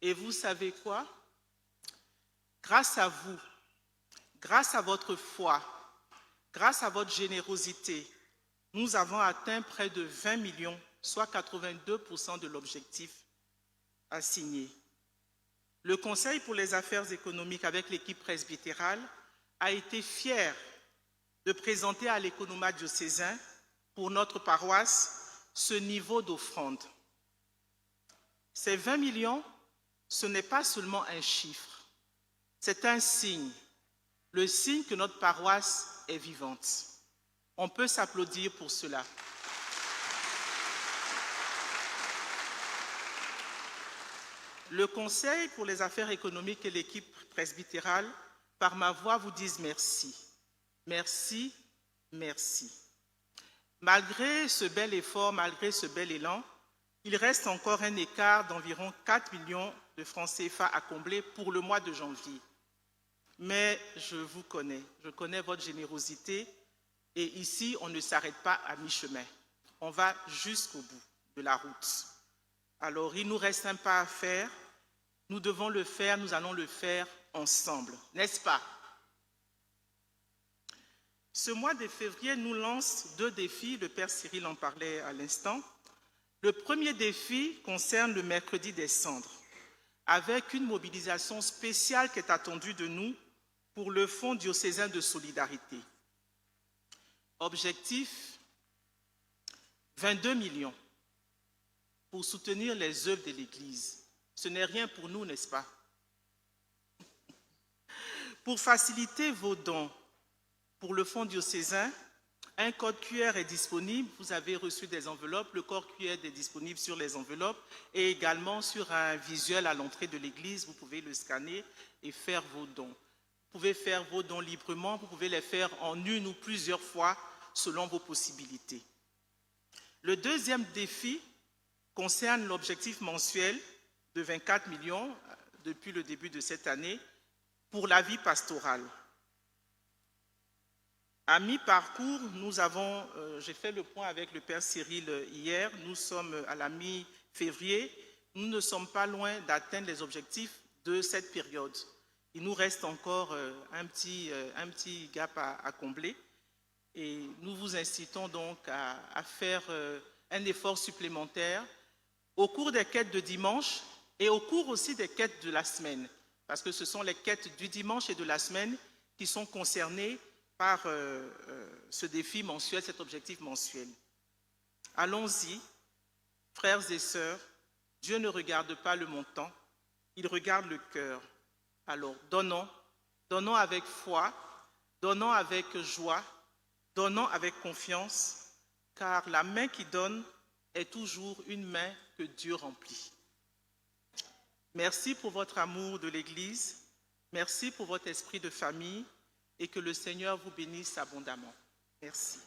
Et vous savez quoi? Grâce à vous, grâce à votre foi, grâce à votre générosité, nous avons atteint près de 20 millions, soit 82% de l'objectif assigné. Le Conseil pour les affaires économiques avec l'équipe presbytérale a été fier de présenter à l'économat diocésain pour notre paroisse ce niveau d'offrande. Ces 20 millions, ce n'est pas seulement un chiffre, c'est un signe, le signe que notre paroisse est vivante. On peut s'applaudir pour cela. Le Conseil pour les affaires économiques et l'équipe presbytérale, par ma voix, vous disent merci. Merci, merci. Malgré ce bel effort, malgré ce bel élan, il reste encore un écart d'environ 4 millions de francs CFA à combler pour le mois de janvier. Mais je vous connais, je connais votre générosité et ici, on ne s'arrête pas à mi-chemin. On va jusqu'au bout de la route. Alors, il nous reste un pas à faire. Nous devons le faire, nous allons le faire ensemble, n'est-ce pas? Ce mois de février nous lance 2 défis, le Père Cyril en parlait à l'instant. Le premier défi concerne le mercredi des cendres, avec une mobilisation spéciale qui est attendue de nous pour le Fonds diocésain de solidarité. Objectif, 22 millions pour soutenir les œuvres de l'Église. Ce n'est rien pour nous, n'est-ce pas? Pour faciliter vos dons pour le Fonds diocésain, un code QR est disponible. Vous avez reçu des enveloppes. Le code QR est disponible sur les enveloppes et également sur un visuel à l'entrée de l'église. Vous pouvez le scanner et faire vos dons. Vous pouvez faire vos dons librement. Vous pouvez les faire en une ou plusieurs fois selon vos possibilités. Le deuxième défi concerne l'objectif mensuel de 24 millions depuis le début de cette année pour la vie pastorale. À mi-parcours, j'ai fait le point avec le Père Cyril hier, nous sommes à la mi-février, nous ne sommes pas loin d'atteindre les objectifs de cette période. Il nous reste encore un petit gap à combler et nous vous incitons donc à faire un effort supplémentaire au cours des quêtes de dimanche et au cours aussi des quêtes de la semaine, parce que ce sont les quêtes du dimanche et de la semaine qui sont concernées par ce défi mensuel, cet objectif mensuel. Allons-y, frères et sœurs, Dieu ne regarde pas le montant, il regarde le cœur. Alors donnons avec foi, donnons avec joie, donnons avec confiance, car la main qui donne est toujours une main que Dieu remplit. Merci pour votre amour de l'Église, merci pour votre esprit de famille et que le Seigneur vous bénisse abondamment. Merci.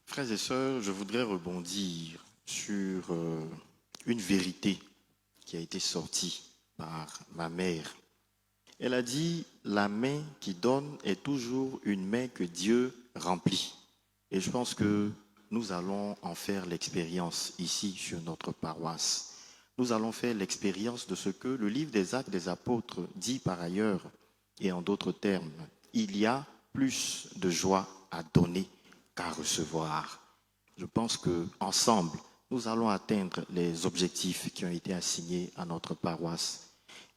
Frères et sœurs, je voudrais rebondir sur une vérité qui a été sortie par ma mère. Elle a dit, la main qui donne est toujours une main que Dieu remplit. Et je pense que nous allons en faire l'expérience ici sur notre paroisse. Nous allons faire l'expérience de ce que le livre des Actes des Apôtres dit par ailleurs, et en d'autres termes, il y a plus de joie à donner qu'à recevoir. Je pense qu'ensemble, nous allons atteindre les objectifs qui ont été assignés à notre paroisse.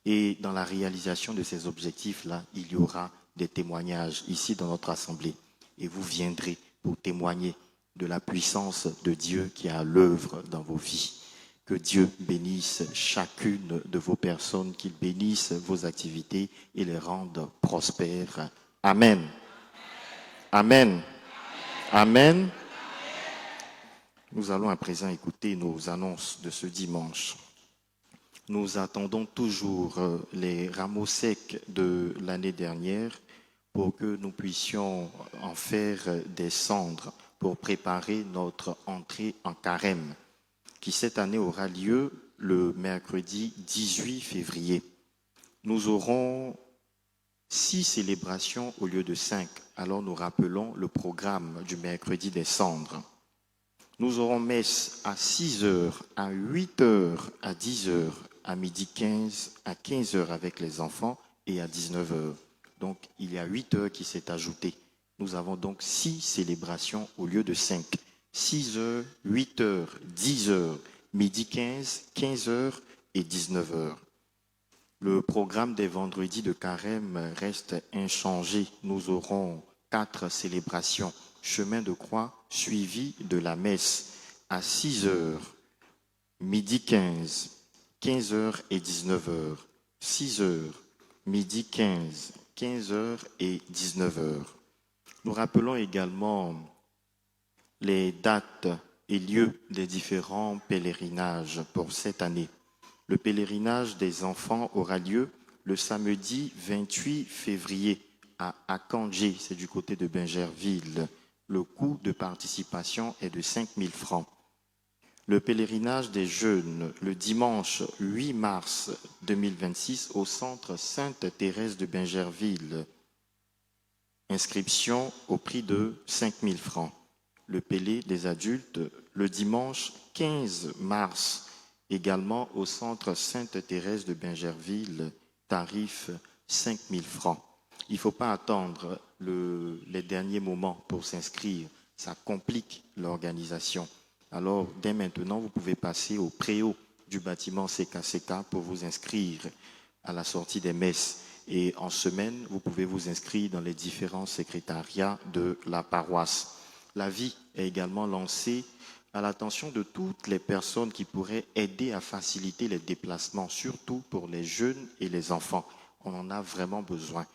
Et dans la réalisation de ces objectifs-là, il y aura des témoignages ici dans notre assemblée. Et vous viendrez pour témoigner de la puissance de Dieu qui est à l'œuvre dans vos vies. Que Dieu bénisse chacune de vos personnes, qu'il bénisse vos activités et les rende prospères. Amen. Amen. Amen. Nous allons à présent écouter nos annonces de ce dimanche. Nous attendons toujours les rameaux secs de l'année dernière pour que nous puissions en faire des cendres pour préparer notre entrée en carême, qui cette année aura lieu le mercredi 18 février. Nous aurons 6 célébrations au lieu de 5. Alors nous rappelons le programme du mercredi des cendres. Nous aurons messe à 6h, à 8h, à 10h, à midi 15, à 15h avec les enfants et à 19h. Donc il y a 8 heures qui s'est ajouté. Nous avons donc 6 célébrations au lieu de 5. 6h, 8h, 10h, midi 15, 15h et 19h. Le programme des vendredis de carême reste inchangé. Nous aurons 4 célébrations. Chemin de croix suivi de la messe à 6h, midi 15, 15h et 19h. 6h, midi 15, 15h et 19h. Nous rappelons également les dates et lieux des différents pèlerinages pour cette année. Le pèlerinage des enfants aura lieu le samedi 28 février à Akandjé, c'est du côté de Bingerville. Le coût de participation est de 5 000 francs. Le pèlerinage des jeunes, le dimanche 8 mars 2026 au centre Sainte-Thérèse de Bingerville. Inscription au prix de 5 000 francs. Le pélé des adultes, le dimanche 15 mars, également au centre Sainte-Thérèse de Bingerville, tarif 5 000 francs. Il ne faut pas attendre les derniers moments pour s'inscrire. Ça complique l'organisation. Alors, dès maintenant, vous pouvez passer au préau du bâtiment CKCK pour vous inscrire à la sortie des messes. Et en semaine, vous pouvez vous inscrire dans les différents secrétariats de la paroisse. La vie est également lancée à l'attention de toutes les personnes qui pourraient aider à faciliter les déplacements, surtout pour les jeunes et les enfants. On en a vraiment besoin.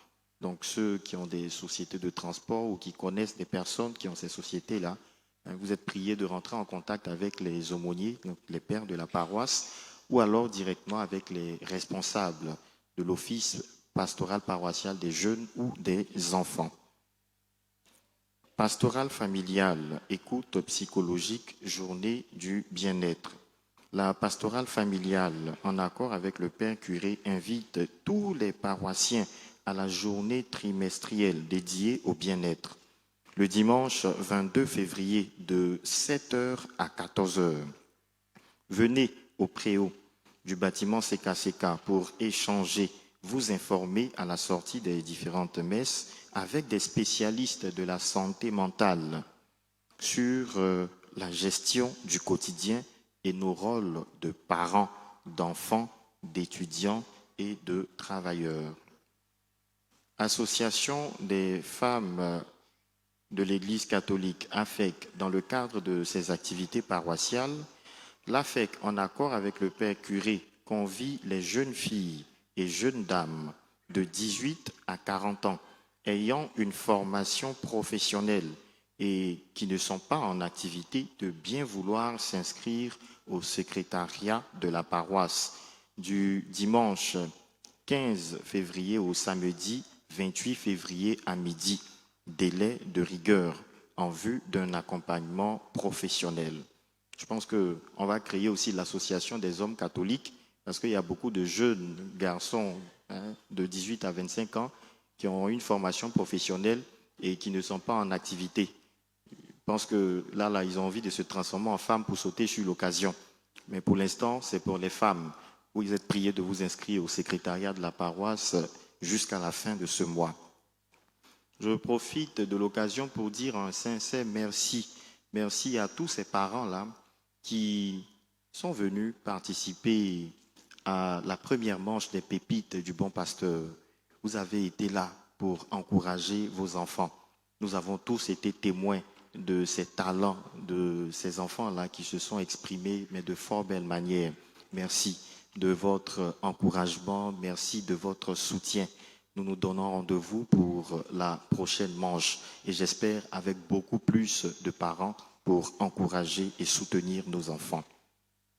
Donc ceux qui ont des sociétés de transport ou qui connaissent des personnes qui ont ces sociétés-là, vous êtes priés de rentrer en contact avec les aumôniers, donc les pères de la paroisse, ou alors directement avec les responsables de l'office pastoral paroissial des jeunes ou des enfants. Pastorale familiale, écoute psychologique, journée du bien-être. La pastorale familiale, en accord avec le père curé, invite tous les paroissiens à la journée trimestrielle dédiée au bien-être. Le dimanche 22 février de 7h à 14h. Venez au préau du bâtiment CKCK pour échanger, vous informer à la sortie des différentes messes avec des spécialistes de la santé mentale sur la gestion du quotidien et nos rôles de parents, d'enfants, d'étudiants et de travailleurs. Association des femmes de l'Église catholique, AFEC, dans le cadre de ses activités paroissiales, l'AFEC, en accord avec le Père curé, convie les jeunes filles et jeunes dames de 18 à 40 ans ayant une formation professionnelle et qui ne sont pas en activité de bien vouloir s'inscrire au secrétariat de la paroisse du dimanche 15 février au samedi 28 février à midi, délai de rigueur en vue d'un accompagnement professionnel. Je pense qu'on va créer aussi l'association des hommes catholiques parce qu'il y a beaucoup de jeunes garçons de 18 à 25 ans qui ont une formation professionnelle et qui ne sont pas en activité. Je pense que là, ils ont envie de se transformer en femmes pour sauter sur l'occasion. Mais pour l'instant, c'est pour les femmes. Vous êtes priés de vous inscrire au secrétariat de la paroisse jusqu'à la fin de ce mois. Je profite de l'occasion pour dire un sincère merci. Merci à tous ces parents-là qui sont venus participer à la première manche des pépites du Bon Pasteur. Vous avez été là pour encourager vos enfants. Nous avons tous été témoins de ces talents, de ces enfants-là qui se sont exprimés, mais de fort belle manière. Merci de votre encouragement, merci de votre soutien. Nous nous donnons rendez-vous pour la prochaine manche et j'espère avec beaucoup plus de parents pour encourager et soutenir nos enfants.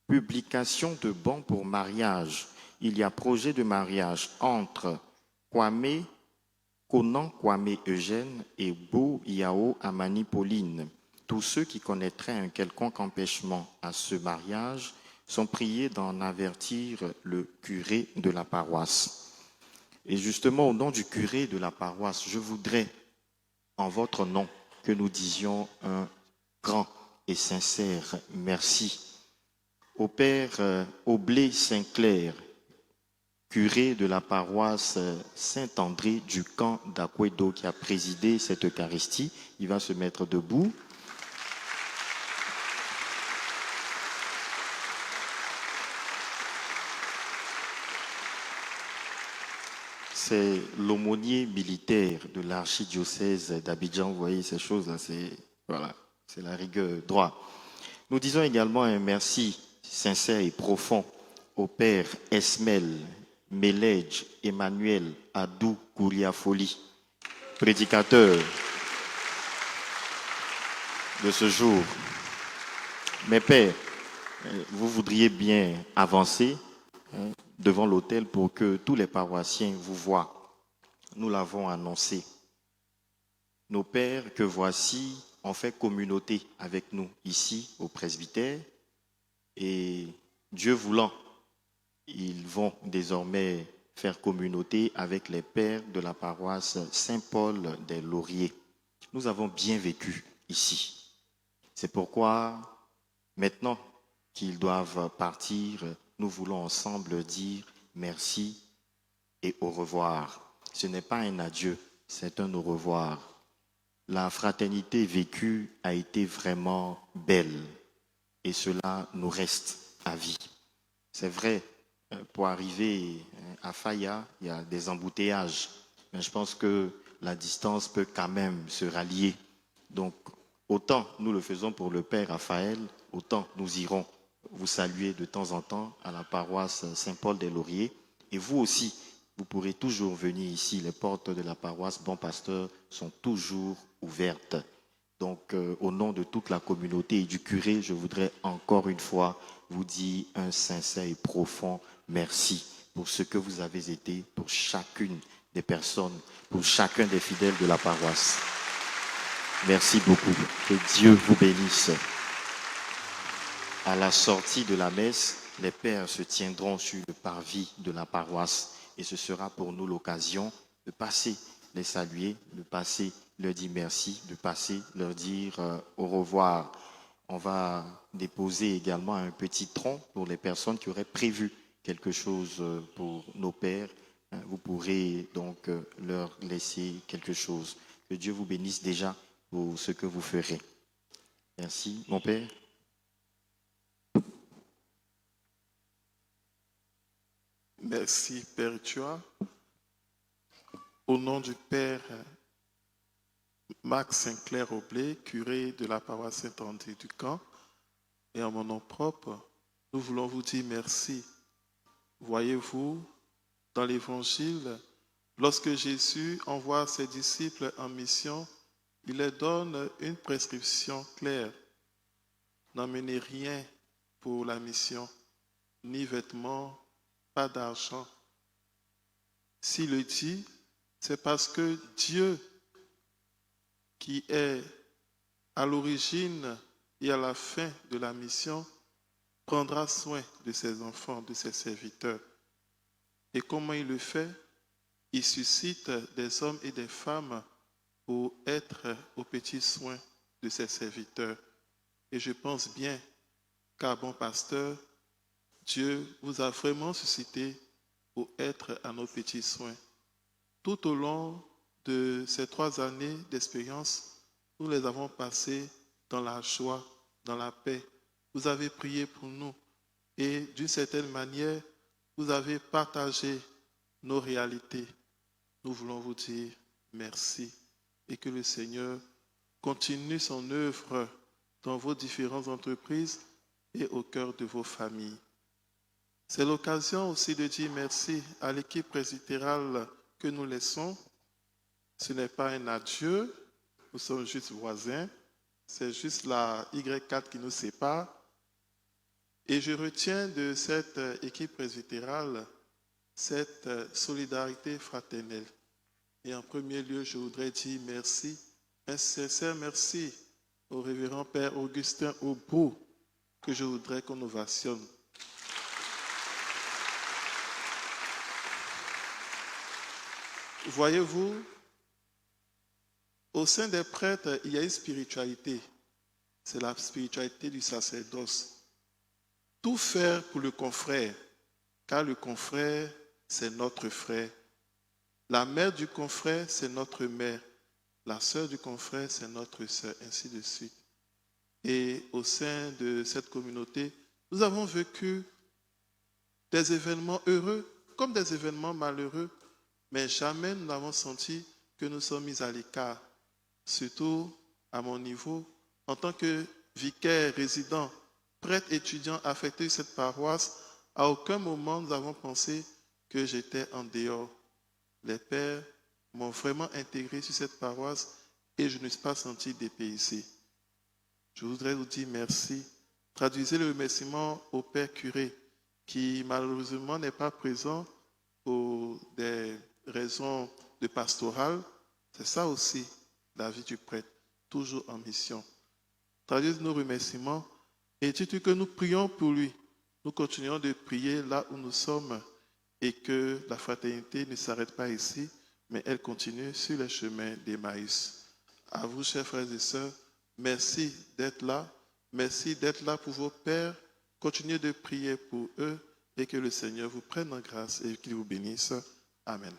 Publication de bons pour mariage. Il y a projet de mariage entre Conan Kwame Eugène et Bou Yao Amani Pauline. Tous ceux qui connaîtraient un quelconque empêchement à ce mariage sont priés d'en avertir le curé de la paroisse. Et justement, au nom du curé de la paroisse, je voudrais, en votre nom, que nous disions un grand et sincère merci au Père Oblé Saint-Clair, curé de la paroisse Saint-André du camp d'Akwedo, qui a présidé cette Eucharistie. Il va se mettre debout. C'est l'aumônier militaire de l'archidiocèse d'Abidjan. Vous voyez ces choses-là, c'est la rigueur droit. Nous disons également un merci sincère et profond au Père Esmel Melej Emmanuel Adou Kouriafoli, prédicateur de ce jour. Mais Père, vous voudriez bien avancer devant l'autel pour que tous les paroissiens vous voient. Nous l'avons annoncé. Nos pères que voici ont fait communauté avec nous ici au presbytère et Dieu voulant, ils vont désormais faire communauté avec les pères de la paroisse Saint-Paul des Lauriers. Nous avons bien vécu ici. C'est pourquoi, maintenant qu'ils doivent partir, nous voulons ensemble dire merci et au revoir. Ce n'est pas un adieu, c'est un au revoir. La fraternité vécue a été vraiment belle et cela nous reste à vie. C'est vrai, pour arriver à Faya, il y a des embouteillages, mais je pense que la distance peut quand même se rallier. Donc, autant nous le faisons pour le Père Raphaël, autant nous irons vous saluer de temps en temps à la paroisse Saint-Paul des Lauriers. Et vous aussi, vous pourrez toujours venir ici. Les portes de la paroisse Bon Pasteur sont toujours ouvertes. Donc, au nom de toute la communauté et du curé, je voudrais encore une fois vous dire un sincère et profond merci pour ce que vous avez été pour chacune des personnes, pour chacun des fidèles de la paroisse. Merci beaucoup. Que Dieu vous bénisse. À la sortie de la messe, les pères se tiendront sur le parvis de la paroisse et ce sera pour nous l'occasion de passer les saluer, de passer leur dire merci, de passer leur dire au revoir. On va déposer également un petit tronc pour les personnes qui auraient prévu quelque chose pour nos pères. Vous pourrez donc leur laisser quelque chose. Que Dieu vous bénisse déjà pour ce que vous ferez. Merci, mon Père. Merci, Père Tua. Au nom du Père Max Sinclair Oblé, curé de la paroisse Saint-André du Camp, et en mon nom propre, nous voulons vous dire merci. Voyez-vous, dans l'Évangile, lorsque Jésus envoie ses disciples en mission, il leur donne une prescription claire. N'emmenez rien pour la mission, ni vêtements, pas d'argent. S'il le dit, c'est parce que Dieu, qui est à l'origine et à la fin de la mission, prendra soin de ses enfants, de ses serviteurs. Et comment il le fait? Il suscite des hommes et des femmes pour être aux petits soins de ses serviteurs. Et je pense bien qu'à bon pasteur, Dieu vous a vraiment suscité pour être à nos petits soins. Tout au long de ces 3 années d'expérience, nous les avons passées dans la joie, dans la paix. Vous avez prié pour nous et d'une certaine manière, vous avez partagé nos réalités. Nous voulons vous dire merci et que le Seigneur continue son œuvre dans vos différentes entreprises et au cœur de vos familles. C'est l'occasion aussi de dire merci à l'équipe presbytérale que nous laissons. Ce n'est pas un adieu, nous sommes juste voisins, c'est juste la Y4 qui nous sépare. Et je retiens de cette équipe presbytérale cette solidarité fraternelle. Et en premier lieu, je voudrais dire merci, un sincère merci au révérend Père Augustin Aubout, que je voudrais qu'on ovationne. Voyez-vous, au sein des prêtres, il y a une spiritualité. C'est la spiritualité du sacerdoce. Tout faire pour le confrère, car le confrère, c'est notre frère. La mère du confrère, c'est notre mère. La sœur du confrère, c'est notre sœur, ainsi de suite. Et au sein de cette communauté, nous avons vécu des événements heureux comme des événements malheureux, mais jamais nous n'avons senti que nous sommes mis à l'écart. Surtout à mon niveau, en tant que vicaire, résident, prêtre, étudiant affecté de cette paroisse, à aucun moment nous avons pensé que j'étais en dehors. Les pères m'ont vraiment intégré sur cette paroisse et je ne me suis pas senti dépaysé. Je voudrais vous dire merci. Traduisez le remerciement au père curé qui malheureusement n'est pas présent pour des raisons de pastoral. C'est ça aussi la vie du prêtre, toujours en mission. Traduisez nos remerciements et dites que nous prions pour lui. Nous continuons de prier là où nous sommes et que la fraternité ne s'arrête pas ici, mais elle continue sur les chemins d'Emmaüs. À vous, chers frères et sœurs, merci d'être là. Merci d'être là pour vos pères. Continuez de prier pour eux et que le Seigneur vous prenne en grâce et qu'il vous bénisse. Amen.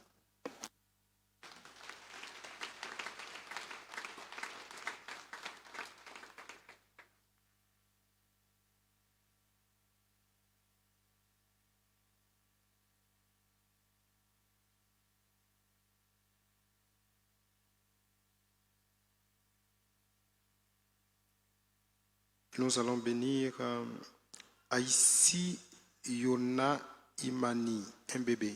Nous allons bénir Aïssi Yona Imani, un bébé.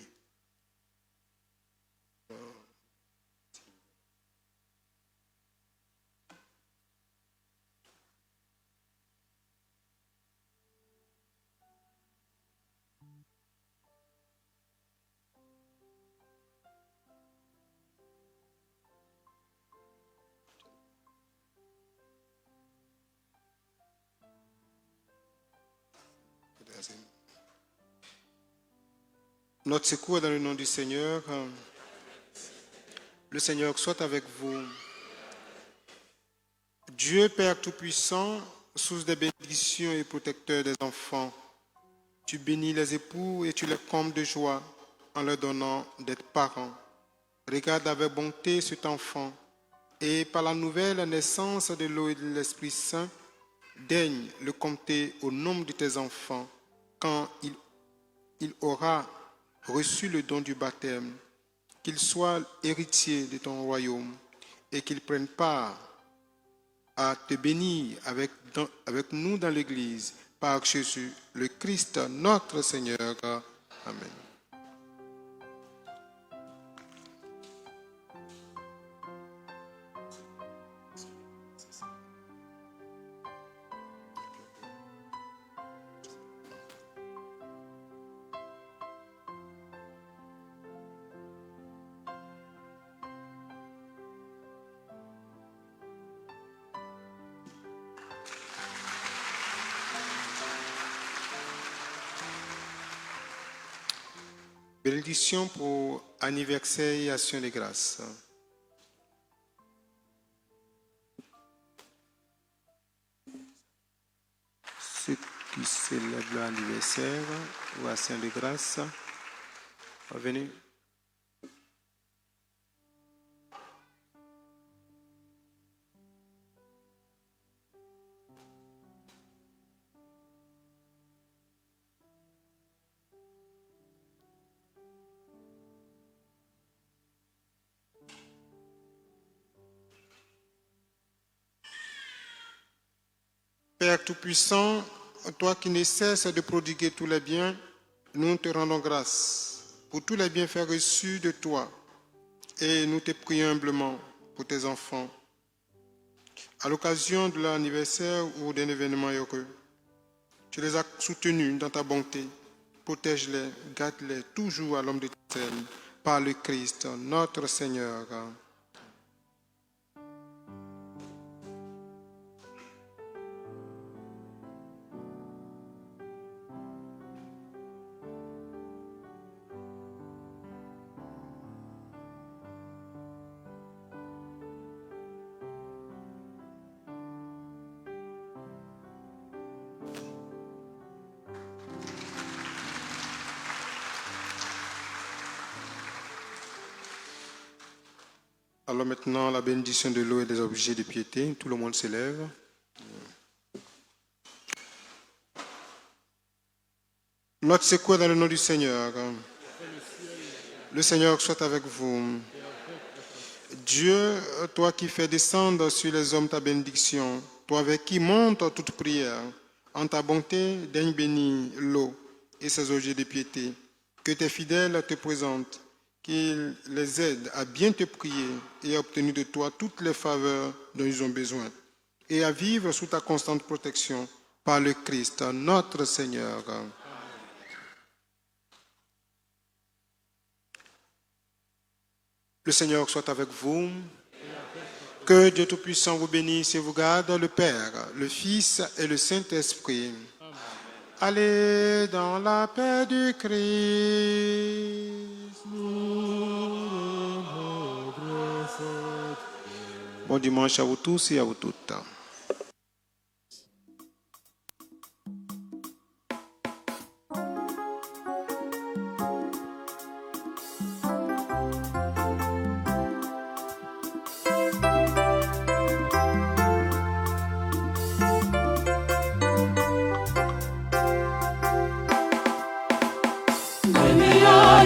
Notre secours est dans le nom du Seigneur. Le Seigneur soit avec vous. Dieu Père Tout-Puissant, source des bénédictions et protecteur des enfants, tu bénis les époux et tu les combles de joie en leur donnant d'être parents. Regarde avec bonté cet enfant et par la nouvelle naissance de l'eau et de l'Esprit Saint, daigne le compter au nombre de tes enfants quand il aura reçu le don du baptême, qu'ils soient héritiers de ton royaume et qu'ils prennent part à te bénir avec nous dans l'Église, par Jésus, le Christ, notre Seigneur. Amen. Bénédiction pour anniversaire et action de grâce. Ceux qui célèbrent l'anniversaire ou action de grâce, venez. Père Tout-Puissant, toi qui ne cesses de prodiguer tous les biens, nous te rendons grâce pour tous les bienfaits reçus de toi et nous te prions humblement pour tes enfants. À l'occasion de l'anniversaire ou d'un événement heureux, tu les as soutenus dans ta bonté. Protège-les, garde-les toujours à l'homme de ta scène par le Christ, notre Seigneur. Alors maintenant, la bénédiction de l'eau et des objets de piété. Tout le monde s'élève. Notre secours dans le nom du Seigneur. Le Seigneur soit avec vous. Dieu, toi qui fais descendre sur les hommes ta bénédiction, toi avec qui monte toute prière, en ta bonté, daigne bénir l'eau et ses objets de piété, que tes fidèles te présentent, qu'il les aide à bien te prier et à obtenir de toi toutes les faveurs dont ils ont besoin, et à vivre sous ta constante protection par le Christ, notre Seigneur. Le Seigneur soit avec vous. Que Dieu Tout-Puissant vous bénisse et vous garde, le Père, le Fils et le Saint-Esprit. Allez dans la paix du Christ. Bon dimanche à vous tous et à vous toutes.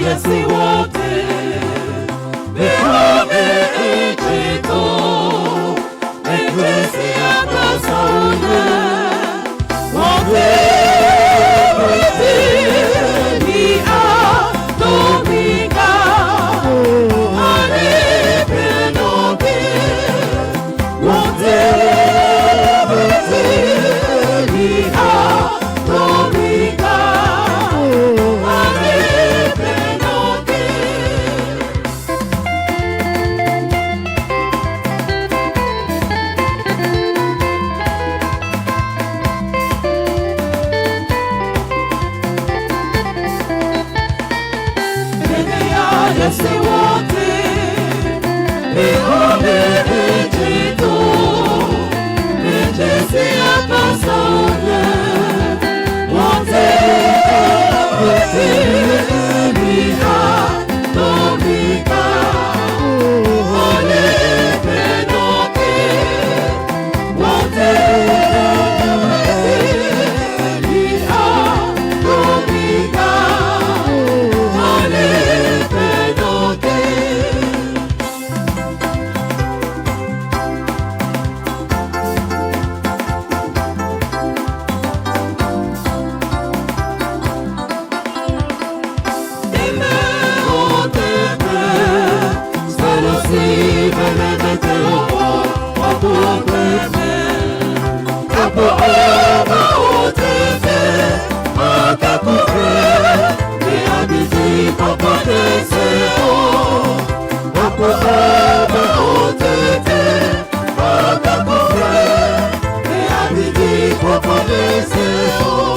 Yesi wote Bihome ejito Eklesia kasaune Wote Wote Ni atomika Ale penoke Wote Wote Ni atomika Yesi wote Bihome ejito Eklesia kasaune Wote Wote Ni atomika Ale penoke Wote Wote Ni atomika Ale penoke Papa des